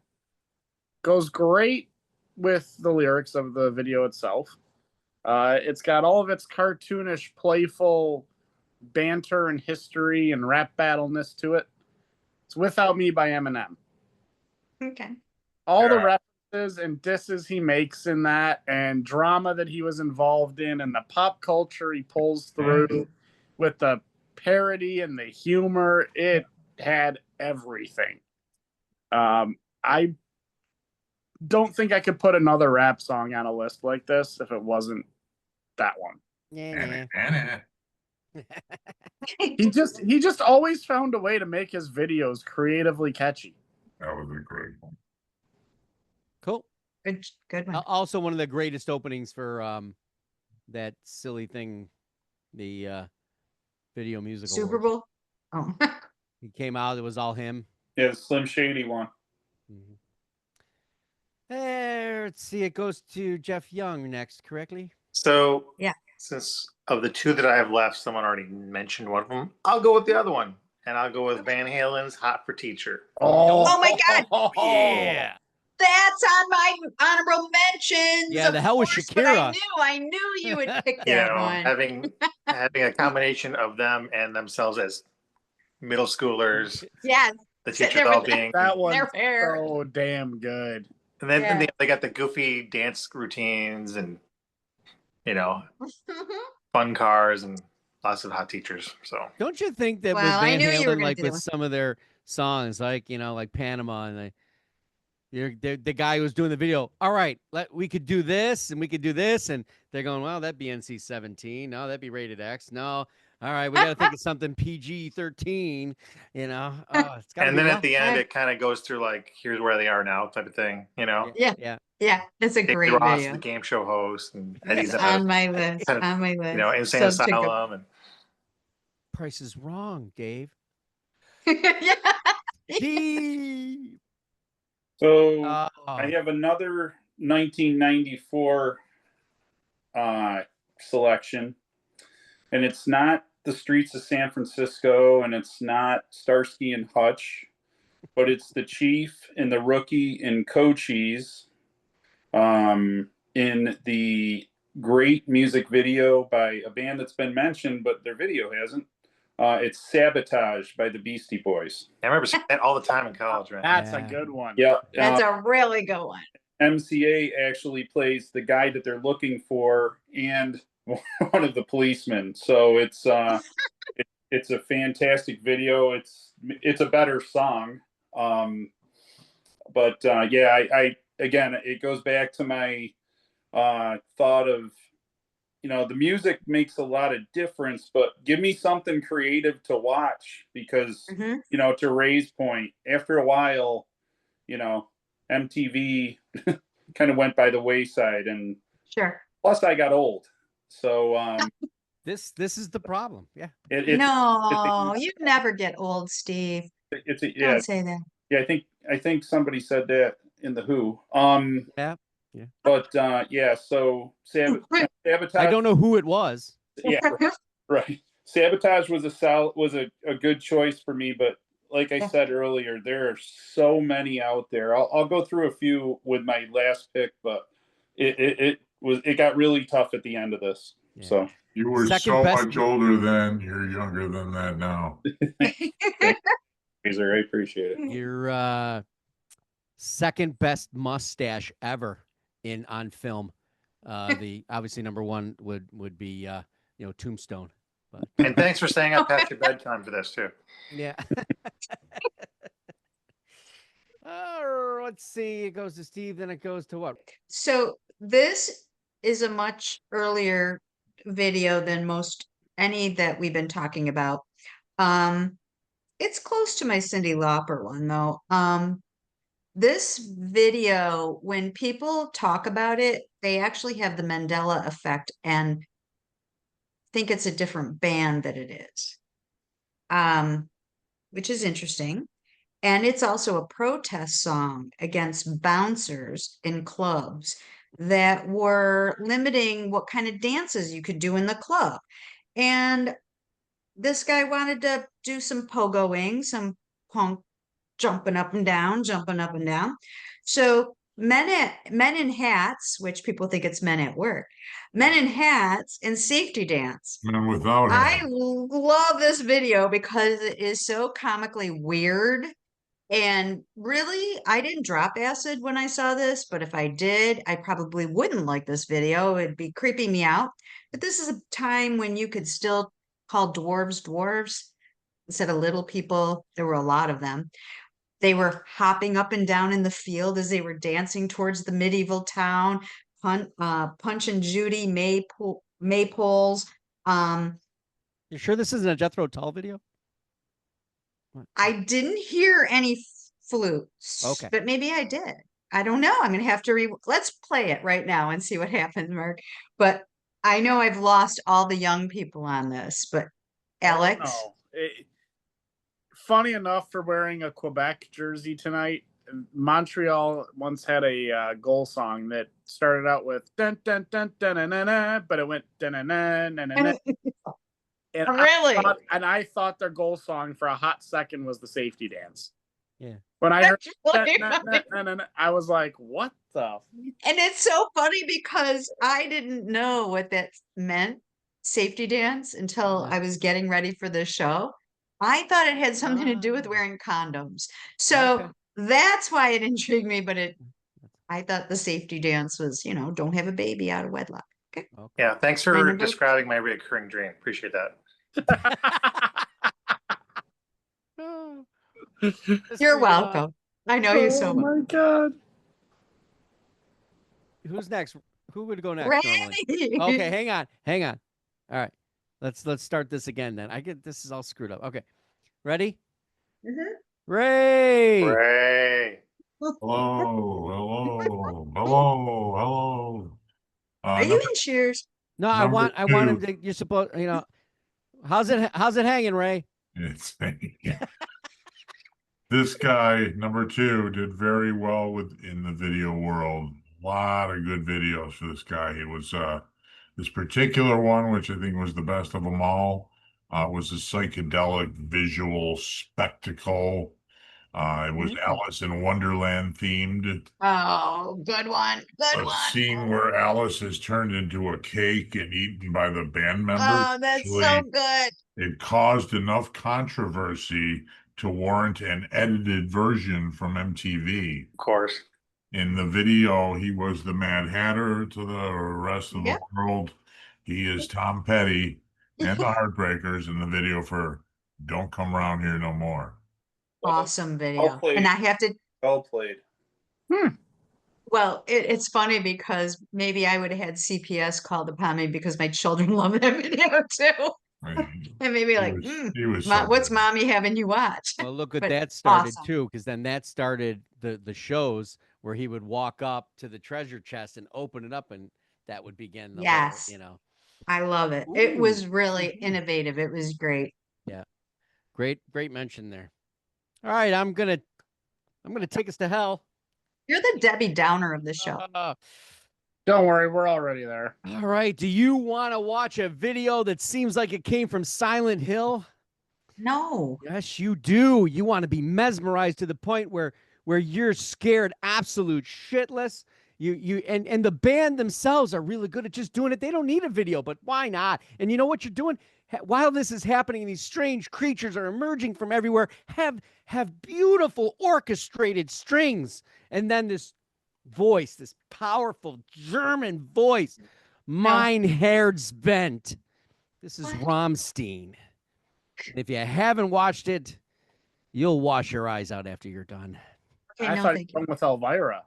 Goes great with the lyrics of the video itself. It's got all of its cartoonish, playful banter and history and rap battleness to it. It's Without Me by Eminem. Okay. All the references and disses he makes in that and drama that he was involved in and the pop culture he pulls through with the parody and the humor, it had everything. I don't think I could put another rap song on a list like this if it wasn't that one. Yeah. He just always found a way to make his videos creatively catchy. That was a great one. Cool. Good one. Also one of the greatest openings for that silly thing, the Video Music Super Awards. Bowl. Oh. He came out, it was all him. Yeah, the Slim Shady one. Mm-hmm. Let's see, it goes to Jeff Young next, correctly? So Yeah. Since of the 2 that I have left, someone already mentioned one of them. I'll go with the other one, and I'll go with Van Halen's "Hot for Teacher." Oh my God. Yeah. That's on my honorable mentions. Yeah, of the hell was course, but Shakira? I knew you would pick You that know, one. having a combination of them and themselves as middle schoolers, Yeah. the Sitting teachers there all with being, That one's their hair. so damn good. and then Yeah. they got the goofy dance routines and fun cars and lots of hot teachers. So Don't you think that Well, with I Van knew you were Halen, gonna like do with that some of their songs, like like Panama, and the guy who was doing the video, all right, we could do this and we could do this, and they're going, well, that'd be NC-17, no, that'd be rated X, no, all right, we got to think of something PG-13, it's got to and be then rough. at the end, it kind of goes through like, here's where they are now type of thing. Yeah. Yeah. It's a David great Ross, video. the game show host, and It's Eddie's on my list. kind of, On my list. insane Such a good- asylum, and Price is wrong, Dave. Yeah. Steve. So Oh. I have another 1994 selection, and it's not The Streets of San Francisco, and it's not Starsky and Hutch, but it's the Chief and the Rookie and Cochise in the great music video by a band that's been mentioned, but their video hasn't. It's Sabotage by the Beastie Boys. I remember seeing that all the time in college, man. That's Yeah. a good one. Yeah, That's a really good one. MCA actually plays the guy that they're looking for and one of the policemen. So it's a fantastic video. It's a better song. But I again, it goes back to my thought of, the music makes a lot of difference, but give me something creative to watch because, Mhm. To Ray's point, after a while, MTV kind of went by the wayside, and Sure. plus I got old. So This is the problem. Yeah. No, you never get old, Steve. It's a, Don't say that. yeah. I think somebody said that in the Who. Yeah. But yeah. So Sabotage. I don't know who it was. Yeah. Right. Sabotage was a good choice for me, but like I said earlier, there are so many out there. I'll go through a few with my last pick, but it got really tough at the end of this. Yeah. So You were Second so best- much older then. You're younger than that now. Fraser, I appreciate it. Your second best mustache ever on film. The obviously number one would be Tombstone. But And thanks for staying up past your bedtime for this too. yeah. Let's see. It goes to Steve, then it goes to what? So this is a much earlier video than most any that we've been talking about. It's close to my Cyndi Lauper one though. This video, when people talk about it, they actually have the Mandela effect and think it's a different band that it is. Which is interesting. And it's also a protest song against bouncers in clubs that were limiting what kind of dances you could do in the club. And this guy wanted to do some pogoing, some punk jumping up and down, jumping up and down. So men in hats, which people think it's men at work, men in hats and safety dance. Men without I hats. love this video because it is so comically weird. And really, I didn't drop acid when I saw this, but if I did, I probably wouldn't like this video. It'd be creeping me out. But this is a time when you could still call dwarves instead of little people. There were a lot of them. They were hopping up and down in the field as they were dancing towards the medieval town, Punch and Judy, maypoles. You sure this isn't a Jethro Tull video? I didn't hear any flutes, Okay. but maybe I did. I don't know. I'm gonna have to let's play it right now and see what happens, Mark. But I know I've lost all the young people on this, but Alex. Funny enough, for wearing a Quebec jersey tonight, Montreal once had a goal song that started out with dun dun dun dun dun dun, dun but it went dun dun dun dun dun. And Really? I thought their goal song for a hot second was the safety dance. Yeah. When I heard Really I was like, what the? And it's so funny because I didn't know what that meant, safety dance, until I was getting ready for this show. I thought it had something to do with wearing condoms. So that's why it intrigued me, but I thought the safety dance was, don't have a baby out of wedlock. Okay. Yeah, thanks for describing my recurring dream. Appreciate that. You're welcome. I know you so much. Oh my God. Who's next? Who would go next? Randy. Okay, hang on. All right, let's start this again. Then this is all screwed up. Okay, ready? Mhm. Ray. Hello. Are you in Cheers? No, I want him to. You're supposed. How's it hanging, Ray? It's this guy, number 2, did very well in the video world. A lot of good videos for this guy. He was this particular one, which I think was the best of them all, was a psychedelic visual spectacle. It was Alice in Wonderland themed. Oh, good one. Good A one. scene where Alice is turned into a cake and eaten by the band members. Oh, that's so good. It caused enough controversy to warrant an edited version from MTV. Of course. In the video, he was the Mad Hatter to the rest of the world. He is Tom Petty and the Heartbreakers in the video for Don't Come Around Here No More. Awesome video. And I have to. Well played. Well, it's funny because maybe I would have had CPS called upon me because my children love that video too. And maybe what's mommy having you watch? Well, look what that started too, because then that started the shows where he would walk up to the treasure chest and open it up, and that would begin. Whole, I love it. It was really innovative. It was great. Yeah, great mention there. All right, I'm gonna take us to hell. You're the Debbie Downer of the show. Don't worry, we're already there. All right. Do you want to watch a video that seems like it came from Silent Hill? No. Yes, you do. You want to be mesmerized to the point where you're scared absolute shitless. And the band themselves are really good at just doing it. They don't need a video, but why not? And you know what you're doing? While this is happening and these strange creatures are emerging from everywhere, have beautiful orchestrated strings. And then this voice, this powerful German voice, Mein Herz bent. This is Rammstein. If you haven't watched it, you'll wash your eyes out after you're done. Okay, I no, thought you thank were with Elvira.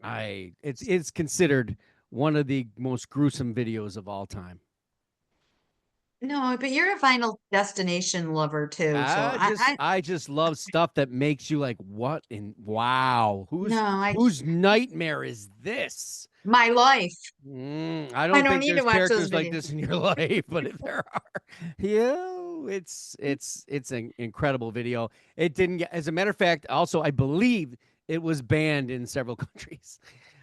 you. It's considered one of the most gruesome videos of all time. No, but you're a Final Destination lover too. So I just love stuff that makes you like, what in wow, whose nightmare is this? My life. I don't think need there's to watch characters those like videos. this in your life, but if there are, it's an incredible video. It didn't get, as a matter of fact, also I believe it was banned in several countries.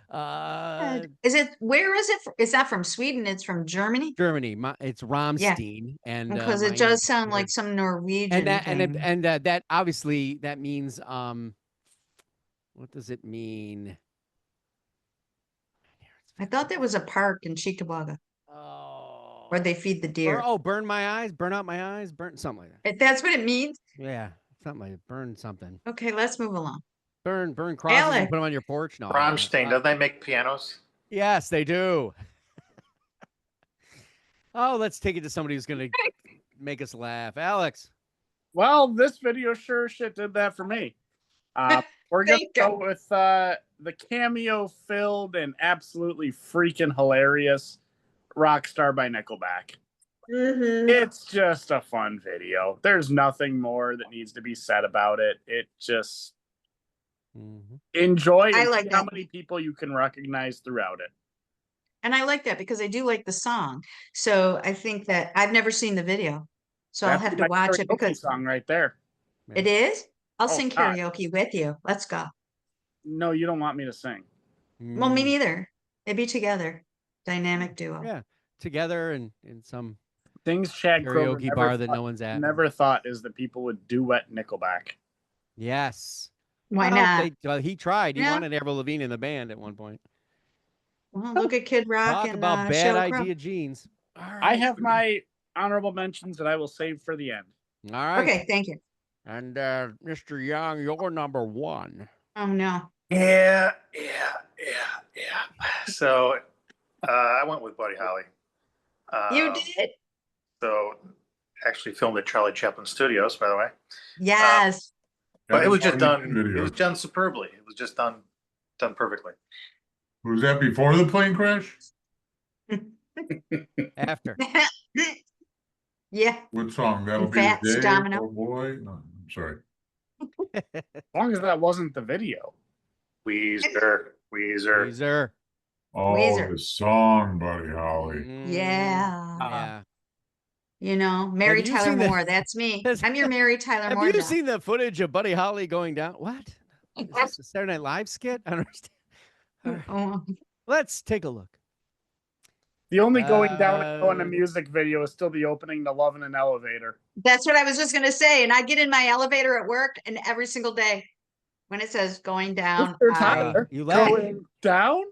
Where is it? Is that from Sweden? It's from Germany? Germany. It's Rammstein, and Because it does sound like some Norwegian thing. and that obviously that means what does it mean? I thought there was a park in Cheektowaga where they feed the deer. Burn my eyes, burn out my eyes, burn something like that. If that's what it means. Yeah, something like that. Burn something. Okay, let's move along. Burn crosses and Alec. put them on your porch. No, Rammstein, don't they make pianos? Yes, they do. Oh, let's take it to somebody who's going to make us laugh. Alex. Well, this video sure shit did that for me. We're going to go with the cameo-filled and absolutely freaking hilarious Rockstar by Nickelback. Mm-hmm. It's just a fun video. There's nothing more that needs to be said about it. It just enjoy and see how many people you can recognize throughout it. And I like that because I do like the song. So I think that I've never seen the video. So I'll have to watch it because song right there. It is? I'll sing karaoke with you. Let's go. No, you don't want me to sing. Well, me neither. Maybe together. Dynamic duo. Yeah. Together and in some things Chad karaoke bar that no one's at. Never thought is that people would duet Nickelback. Yes. Why not? He tried. He wanted Avril Lavigne in the band at one point. Well, look at Kid Rock. Talk and about bad Sheryl Crow. idea jeans. Right. I have my honorable mentions that I will save for the end. All right. Okay, thank you. And Mr. Young, you're number one. Oh no. Yeah. So I went with Buddy Holly. You did? So actually filmed at Charlie Chaplin Studios, by the way. Yes. But it was just done. It was done superbly. It was just done perfectly. Was that before the plane crash? After. Yeah. What song? That'll be Fats the day. Domino. Oh boy. No, I'm sorry. As long as that wasn't the video. Weezer. Oh, Weezer. the song, Buddy Holly. Yeah. Yeah. You know, Mary Have you Tyler seen the- Moore. That's me. I'm your Mary Tyler Moore. Have you now. seen the footage of Buddy Holly going down? What? Is this a Saturday Night Live skit? I don't understand. All right. Oh. Let's take a look. The only going down on a music video is still the opening to Love in an Elevator. That's what I was just going to say. And I get in my elevator at work, and every single day when it says going down, Mr. Tyler, you laugh. going down?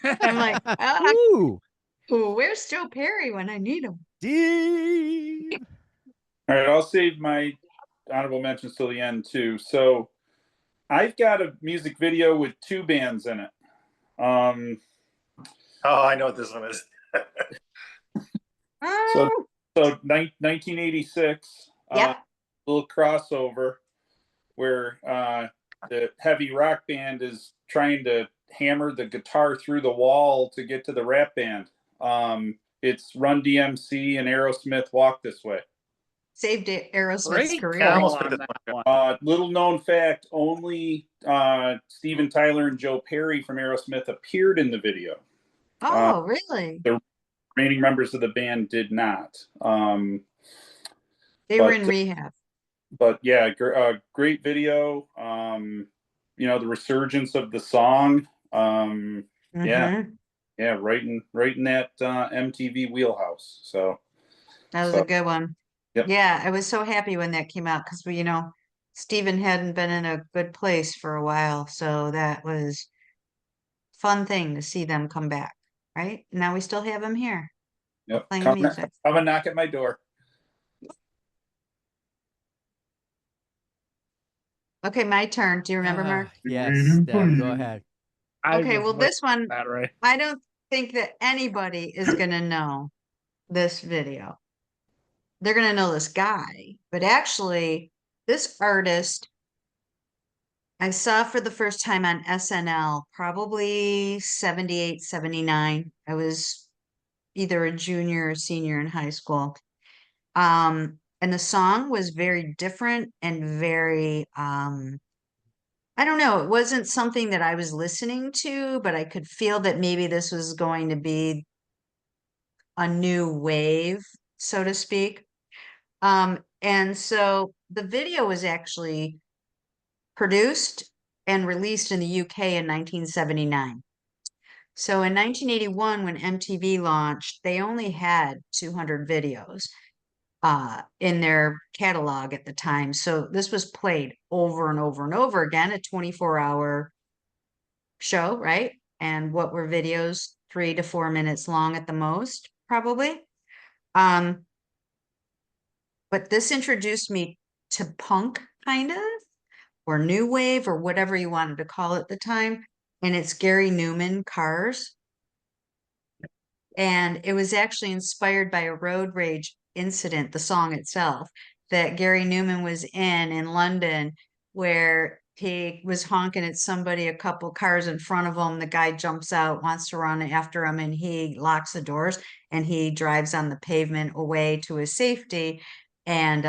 I'm like, Ooh. where's Joe Perry when I need him? Deep. All right, I'll save my honorable mentions till the end too. So I've got a music video with two bands in it. Oh, I know what this one is. So 1986, little crossover where the heavy rock band is trying to hammer the guitar through the wall to get to the rap band. It's Run DMC and Aerosmith Walk This Way. Saved Aerosmith's career. I almost picked this one. Little known fact, only Steven Tyler and Joe Perry from Aerosmith appeared in the video. Oh, really? The remaining members of the band did not. They were But, in rehab. but yeah, great video. You know, the resurgence of the song. Yeah, Mhm. yeah, right in that MTV wheelhouse. So, That was a so good one. yep. Yeah, I was so happy when that came out because Steven hadn't been in a good place for a while, so that was fun thing to see them come back, right? Now we still have him here Yep. playing Come music. and knock at my door. Okay, my turn. Do you remember, Mark? Yes, Waiting for Deb, go you. ahead. I Okay, was well, waiting this one, for that, right? I don't think that anybody is gonna know this video. They're gonna know this guy, but actually, this artist I saw for the first time on SNL, probably 78, 79. I was either a junior or senior in high school. And the song was very different and very, I don't know, it wasn't something that I was listening to, but I could feel that maybe this was going to be a new wave, so to speak. And so the video was actually produced and released in the UK in 1979. So in 1981, when MTV launched, they only had 200 videos in their catalog at the time. So this was played over and over and over again, a 24-hour show, right? And what were videos? 3 to 4 minutes long at the most, probably. But this introduced me to punk, kind of, or new wave, or whatever you wanted to call it at the time. And it's Gary Newman, Cars. And it was actually inspired by a road rage incident, the song itself, that Gary Newman was in London, where he was honking at somebody a couple cars in front of him. The guy jumps out, wants to run after him, and he locks the doors and he drives on the pavement away to his safety. And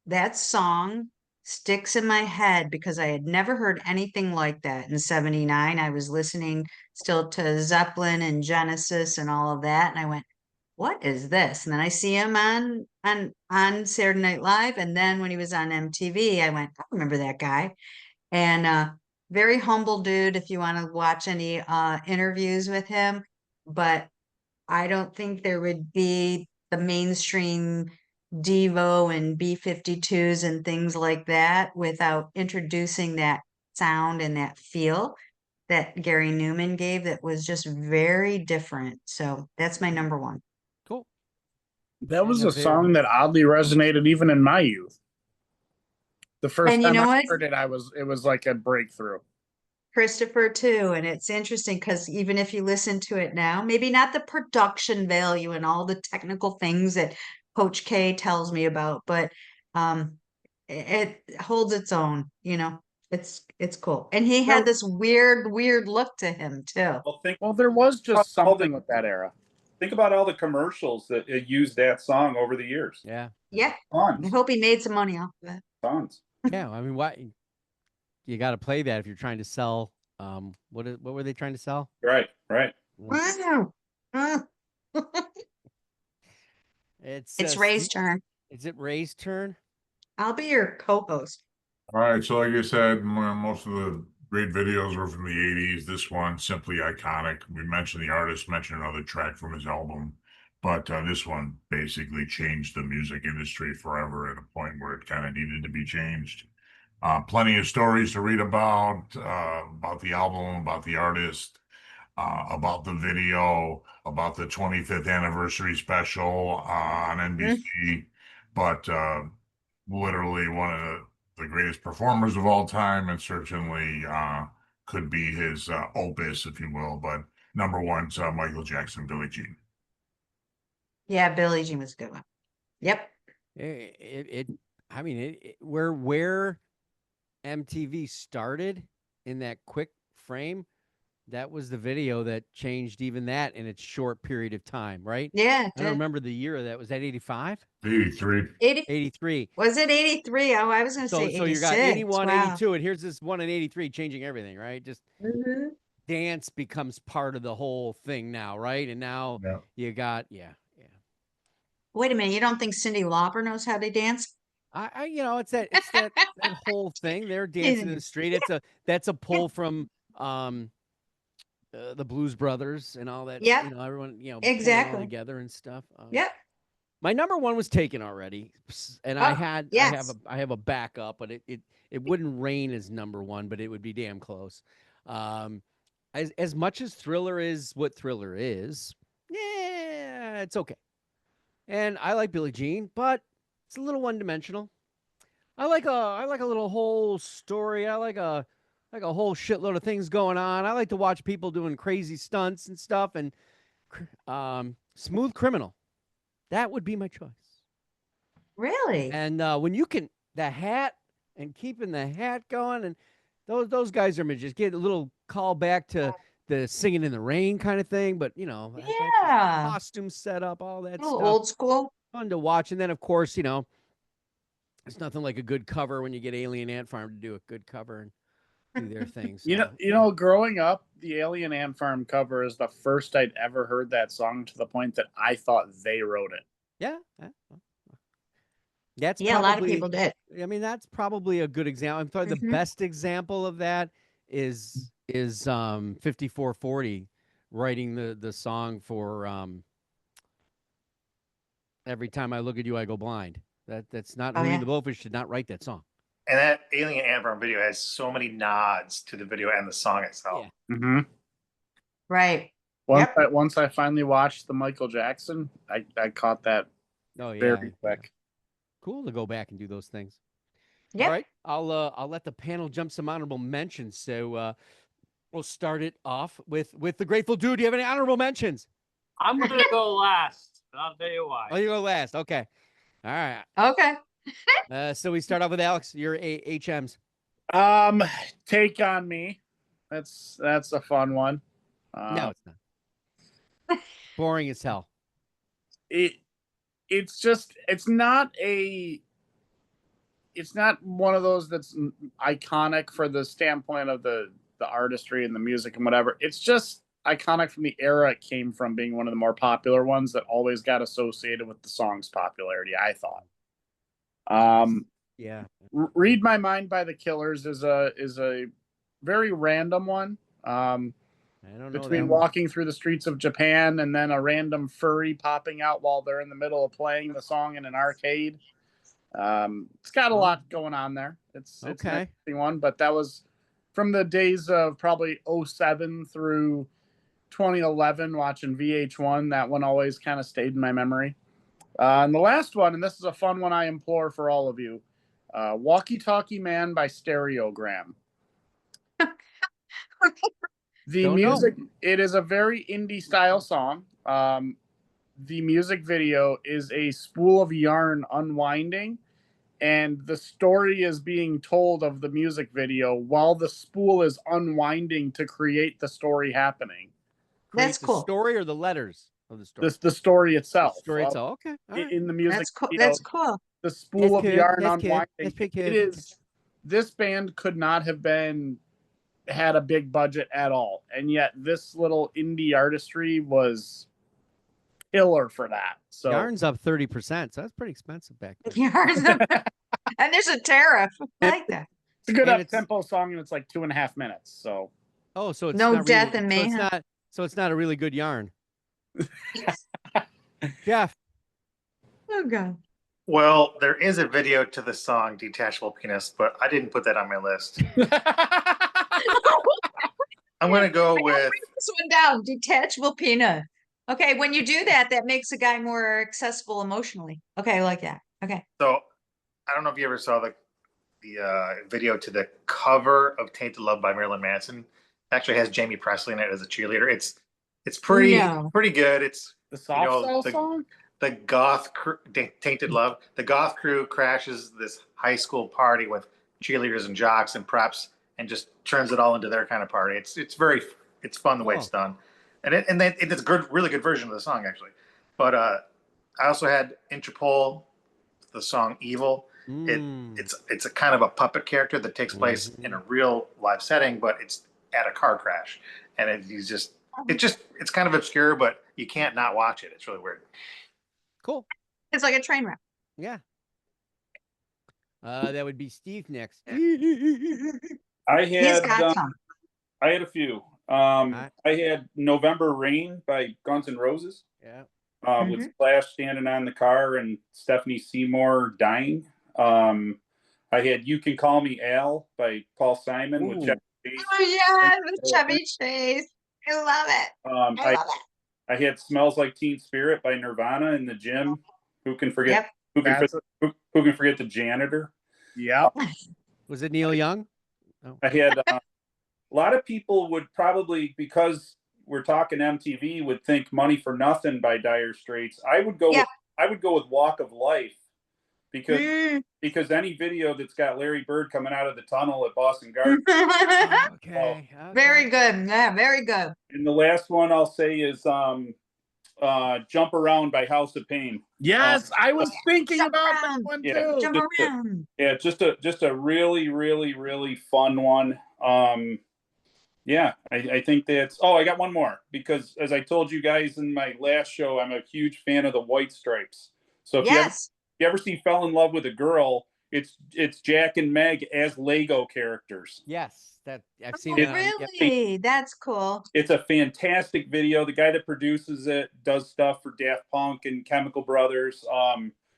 that song sticks in my head because I had never heard anything like that in 79. I was listening still to Zeppelin and Genesis and all of that. And I went, what is this? And then I see him on Saturday Night Live. And then when he was on MTV, I went, I remember that guy. And very humble dude if you want to watch any interviews with him. But I don't think there would be the mainstream Devo and B-52s and things like that without introducing that sound and that feel that Gary Newman gave that was just very different. So that's my number one. Cool. That was And a song that oddly resonated even in my youth. The first And you time know I what? heard it, it was like a breakthrough. Christopher too. And it's interesting because even if you listen to it now, maybe not the production value and all the technical things that Coach K tells me about, but it holds its own, it's cool. And he had this weird look to him too. Well, there was just all the- something with that era. Think about all the commercials that used that song over the years. Yeah. Yeah. Tons. I hope he made some money off of it. Tons. Yeah. I mean, why you got to play that if you're trying to sell? What were they trying to sell? Right. Wow. It's Ray's turn. Is it Ray's turn? I'll be your co-host. All right, so like I said, most of the great videos were from the 80s. This one, simply iconic. We mentioned the artist, mentioned another track from his album, but this one basically changed the music industry forever at a point where it kind of needed to be changed. Plenty of stories to read about the album, about the artist, about the video, about the 25th anniversary special on NBC, but literally one of the greatest performers of all time, and certainly could be his opus, if you will. But number one's Michael Jackson, Billie Jean. Yeah, Billie Jean was a good one. Yep. I mean, where MTV started in that quick frame, that was the video that changed even that in its short period of time, right? Yeah. I don't remember the year of that. Was that 85? 83. 83. Was it 83? Oh, I was going to say 86. So you got 81, Wow. 82, and here's this one in 83 changing everything, right? Just dance becomes part of the whole thing now, right? And now you got, Wait a minute, you don't think Cyndi Lauper knows how to dance? It's that whole thing. They're dancing in the street. That's a pull from the Blues Brothers and all that. Yep. Everyone pulling it all Exactly. together and stuff. Yep. My number one was taken already, and Oh, yes. I have a backup, but it wouldn't reign as number one, but it would be damn close. As much as Thriller is what Thriller is, yeah, it's okay. And I like Billie Jean, but it's a little one-dimensional. I like a little whole story. I like a whole shitload of things going on. I like to watch people doing crazy stunts and stuff. And Smooth Criminal, that would be my choice. Really? And when you can the hat and keeping the hat going, and those guys are just get a little call back to the Singing in the Rain kind of thing. But Yeah. costume setup, all that A little stuff. old school. Fun to watch. And then, of course, it's nothing like a good cover when you get Alien Ant Farm to do a good cover and do their thing. So. Growing up, the Alien Ant Farm cover is the first I'd ever heard that song, to the point that I thought they wrote it. Yeah. That's Yeah, a lot of people did. I mean, that's probably a good example. I'm probably the best example of that is 5440 writing the song for Every Time I Look at You, I Go Blind. That's not the Blowfish did not write that song. And that Alien Ant Farm video has so many nods to the video and the song itself. Yeah. Mm-hmm. Right. Once I finally watched the Michael Jackson, I caught that very quick. Cool to go back and do those things. Yep. All right. I'll let the panel jump some honorable mentions. So we'll start it off with the Grateful Dude. Do you have any honorable mentions? I'm going to go last. And I'll tell you why. Oh, you go last. Okay. All right. Okay. So we start off with Alex. Your HMs. Take on Me. That's a fun one. No, it's not. Boring as hell. It's not one of those that's iconic for the standpoint of the artistry and the music and whatever. It's just iconic from the era it came from, being one of the more popular ones that always got associated with the song's popularity, I thought. Yeah. Read My Mind by the Killers is a very random one. I don't know between walking through the streets of Japan and then a random furry popping out while they're in the middle of playing the song in an arcade. It's got a lot going on there. It's an interesting one, but that was from the days of probably 2007 through 2011 watching VH1. That one always kind of stayed in my memory. And the last one, and this is a fun one I implore for all of you, Walkie Talkie Man by Stereogram. The music, it is a very indie style song. The music video is a spool of yarn unwinding, and the story is being told of the music video while the spool is unwinding to create the story happening. That's cool. The story or the letters of the story? The story itself. The story itself. Okay. Right. In the music That's cool. video, That's cool. the spool of yarn That's unwinding. It is. This band could not have had a big budget at all, and yet this little indie artistry was killer for that. So yarn's up 30%, so that's pretty expensive back then. Yarn's up, and there's a tariff. I like that. It's a good up-tempo song, and it's like 2.5 minutes. So so it's no not death really, and mayhem. So it's not a really good yarn. Jeff. Oh God. Well, there is a video to the song Detachable Penis, but I didn't put that on my list. I'm going to go with... Write this one down, Detachable Peanut. Okay, when you do that, that makes a guy more accessible emotionally. Okay, I like that. Okay. So, I don't know if you ever saw the video to the cover of Tainted Love by Marilyn Manson. It actually has Jamie Presley in it as a cheerleader. It's pretty good. It's the soft cell song? The goth crew, Tainted Love. The goth crew crashes this high school party with cheerleaders and jocks and preps, and just turns it all into their kind of party. It's fun the way it's done, and it's a really good version of the song actually. But I also had Interpol, the song Evil. It's a kind of a puppet character that takes place in a real live setting, but it's at a car crash, and it's kind of obscure, but you can't not watch it. It's really weird. Cool. It's like a train wreck. Yeah. That would be Steve next. I He's had got some. I had a few. Alright. I had November Rain by Guns N' Roses. Yeah. With Slash standing on the car and Stephanie Seymour dying. I had You Can Call Me Al by Paul Simon with Chevy Chase. Oh yeah, with Chevy Chase. I love it. I love it. I had Smells Like Teen Spirit by Nirvana in the gym. Who can forget? Yep. Who can forget the janitor? Yep. Was it Neil Young? I had a lot of people would probably, because we're talking MTV, would think Money for Nothing by Dire Straits. I would go with Walk of Life because any video that's got Larry Bird coming out of the tunnel at Boston Garden. Okay. Very good. Yeah, very good. And the last one I'll say is Jump Around by House of Pain. Yes, I was thinking Jump about around. that one Yeah. too. Jump around. Yeah, just a really, really, really fun one. Yeah, I think that's. Oh, I got one more because, as I told you guys in my last show, I'm a huge fan of the White Stripes. So if you ever see Fell in Love with a Girl, it's Jack and Meg as Lego characters. Yes, that I've seen Oh, it. really? That's cool. It's a fantastic video. The guy that produces it does stuff for Daft Punk and Chemical Brothers.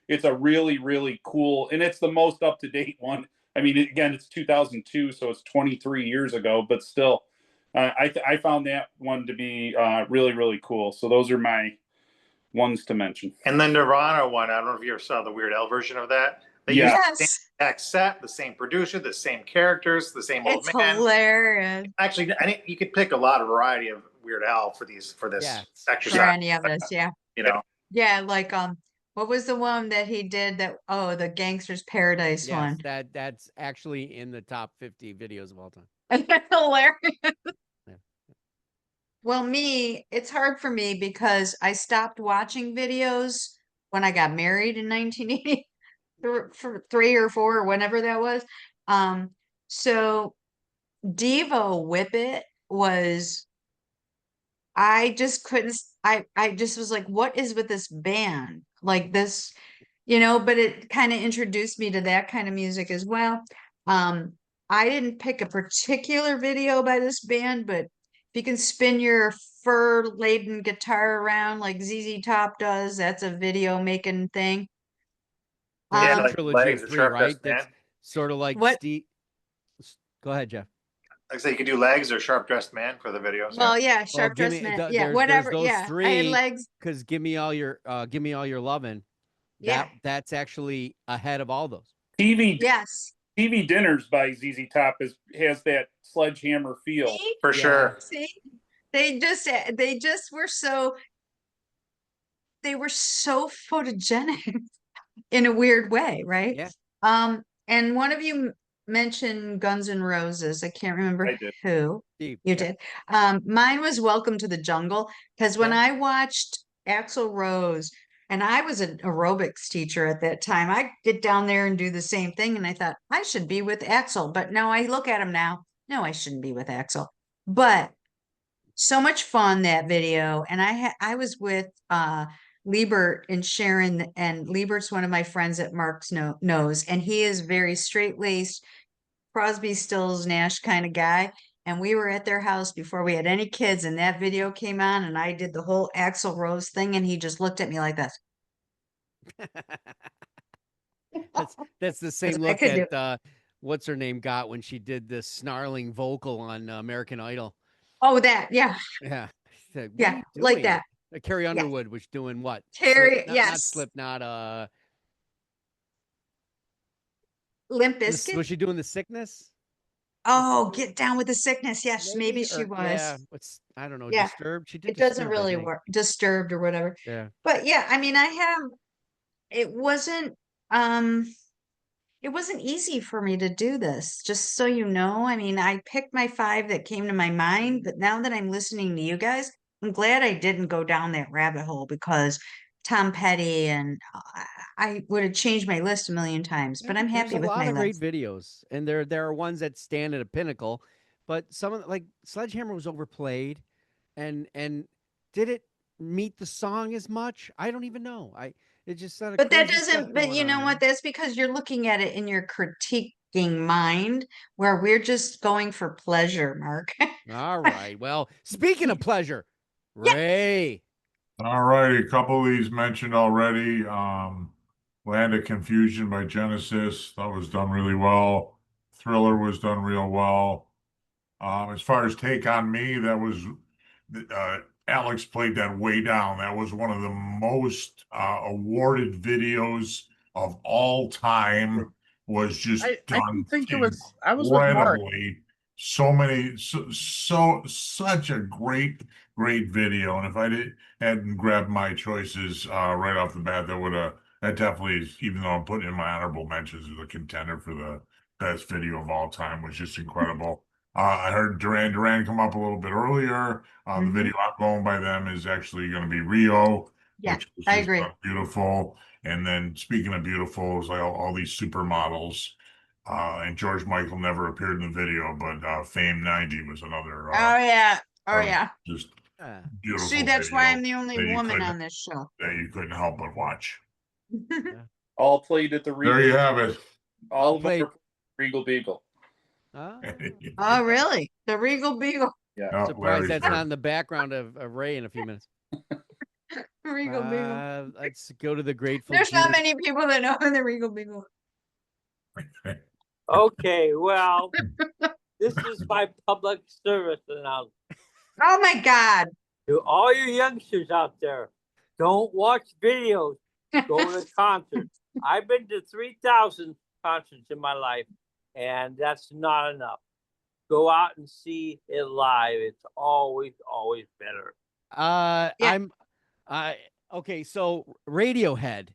It's a really, really cool, and it's the most up-to-date one. I mean, again, it's 2002, so it's 23 years ago, but still, I found that one to be really, really cool. So those are my ones to mention. And the Nirvana one, I don't know if you ever saw the Weird Al version of that. They Yeah. used the same exact set, the same producer, the same characters, the same old It's man. hilarious. Actually, I think you could pick a lot of variety of Weird Al for this For exercise. any of this, yeah. You know, Yeah, like what was the one that he did that the Gangster's Paradise Yes, one? that's actually in the top 50 videos of all time. Hilarious. Yeah. Well, it's hard for me because I stopped watching videos when I got married in 1980 for 3 or 4 or whenever that was. So Devo Whip It was, I just couldn't, I just was like, what is with this band? Like this, but it kind of introduced me to that kind of music as well. I didn't pick a particular video by this band, but if you can spin your fur-laden guitar around like ZZ Top does, that's a video making thing. There's a like trilogy Legs, of the 3, Sharp right? Dressed Man. That's sort of like What? Steve. Go ahead, Jeff. Like I say, you could do Legs or Sharp Dressed Man for the videos. Well, yeah, Sharp give Dressed me- Man. th- Yeah, there's whatever. those Yeah, I had 3. legs. Because give me all your lovin'. Yeah. That's actually ahead of all those. Yes. TV Dinners by ZZ Top has that Sledgehammer feel. See? For sure. See, they just were so photogenic in a weird way, right? Yeah. And one of you mentioned Guns N' Roses. I can't remember I did. who. Steve, You yeah. did. Mine was Welcome to the Jungle, because when Yeah. I watched Axl Rose, and I was an aerobics teacher at that time, I get down there and do the same thing, and I thought I should be with Axl, but no, I look at him now. No, I shouldn't be with Axl. But so much fun, that video, and I was with Liebert and Sharon, and Liebert's one of my friends that Mark's knows, and he is very straight-laced, Crosby, Stills, Nash kind of guy. And we were at their house before we had any kids, and that video came on, and I did the whole Axl Rose thing, and he just looked at me like this. That's the same I look could do that what's her name got when she did this snarling vocal on American Idol. Oh, that, yeah, Yeah. She said, "What yeah, are you like doing?" that. Carrie Underwood was doing what? Carrie, Not yes. Slipknot. Limp Bizkit. Was she doing The Sickness? Oh, Get Down with the Sickness. Yes, maybe she Or- was. Yeah. I don't know. Yeah. Disturbed. She did. It doesn't Disturbed, I really think. work. Disturbed or whatever. Yeah. But yeah, I mean, it wasn't easy for me to do this, just so you know. I mean, I picked my 5 that came to my mind, but now that I'm listening to you guys, I'm glad I didn't go down that rabbit hole, because Tom Petty and I would have changed my list a million times, but I'm happy There's with a lot my of great list. videos, and there are ones that stand at a pinnacle, but some of like Sledgehammer was overplayed, and did it meet the song as much? I don't even know. It's just not. But that doesn't, but you know what? That's because you're looking at it in your critiquing mind, where we're just going for pleasure, Mark. All right. Well, speaking of pleasure, Yeah. Ray. All righty, a couple of these mentioned already. Land of Confusion by Genesis, that was done really well. Thriller was done real well. As far as Take on Me, that was Alex played that way down. That was one of the most awarded videos of all time. Was just I done didn't think it was. I was with Mark. incredibly. Such a great video. And if I hadn't grabbed my choices right off the bat, that definitely is, even though I'm putting in my honorable mentions, is a contender for the best video of all time. Was just incredible. I heard Duran Duran come up a little bit earlier. The video I'm going by them is actually going to be Rio, Yeah, which is I agree. beautiful. And then speaking of beautiful, is like all these supermodels. And George Michael never appeared in the video, but Fame 90 was another. Oh yeah. Oh yeah. Just Yeah. beautiful. See, that's why video I'm the only that you woman couldn't- on this show. that you couldn't help but watch. All played at the Regal. There you have it. All of them Played- were Regal Beagle. Oh, Oh really? The Regal Beagle. Yeah. Oh, surprised Larry's that's there. not in the background of Ray in a few minutes. Regal Beagle. Let's go to the Grateful There's not Dead. many people that know the Regal Beagle. Okay, well, this is my public service announcement Oh my God. to all you youngsters out there. Don't watch videos. Go to concerts. I've been to 3,000 concerts in my life, and that's not enough. Go out and see it live. It's always better. Yeah. Okay, so Radiohead,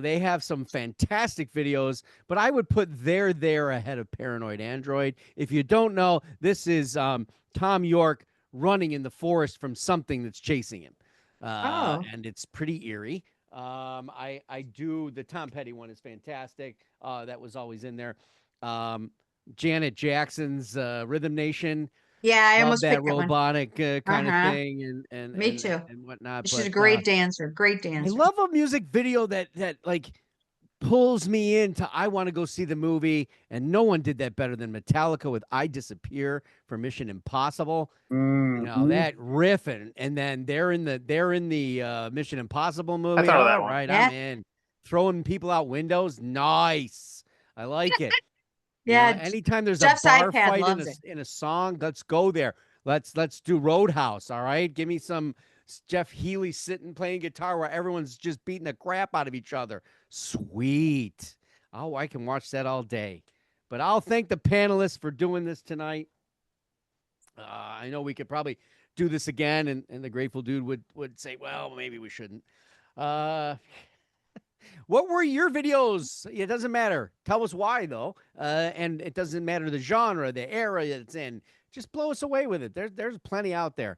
they have some fantastic videos, but I would put There ahead of Paranoid Android. If you don't know, this is Tom York running in the forest from something that's chasing him. And it's pretty eerie. I do, the Tom Petty one is fantastic. That was always in there. Janet Jackson's Rhythm Nation. Yeah, I Love almost that picked that one. robotic kind of Uh-huh. thing and Me too. and whatnot. She's a but, great dancer. Great I dancer. love a music video that like pulls me into I want to go see the movie, and no one did that better than Metallica with I Disappear for Mission Impossible. You know, that riff and then they're in the Mission Impossible movie. thought of that All one. right, Yeah. I'm in. Throwing people out windows. Nice. I like it. You Yeah, know, anytime there's Jeff's a bar iPad fight loves it. in a song, let's go there. Let's do Roadhouse. All right, give me some Jeff Healey sitting playing guitar where everyone's just beating the crap out of each other. Sweet. Oh, I can watch that all day. But I'll thank the panelists for doing this tonight. I know we could probably do this again, and the Grateful Dude would say, well, maybe we shouldn't. What were your videos? It doesn't matter. Tell us why, though. And it doesn't matter the genre, the era it's in. Just blow us away with it. There's plenty out there.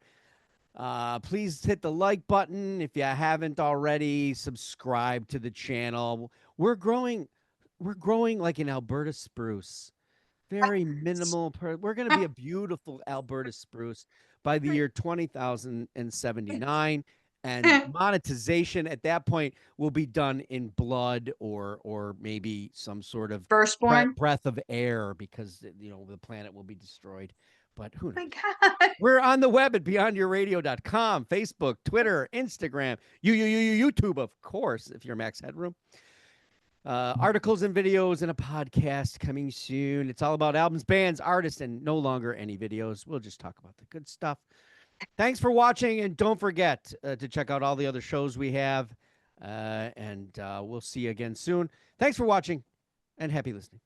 Please hit the like button if you haven't already. Subscribe to the channel. We're growing like an Alberta spruce. Very minimal. We're going to be a beautiful Alberta spruce by the year 20,079. And monetization at that point will be done in blood or maybe some sort of Firstborn. breath of air, because the planet will be destroyed. But who knows? Oh my God. We're on the web at beyondyourradio.com, Facebook, Twitter, Instagram, YouTube, of course, if you're Max Headroom. Articles and videos and a podcast coming soon. It's all about albums, bands, artists, and no longer any videos. We'll just talk about the good stuff. Thanks for watching, and don't forget to check out all the other shows we have, and we'll see you again soon. Thanks for watching, and happy listening.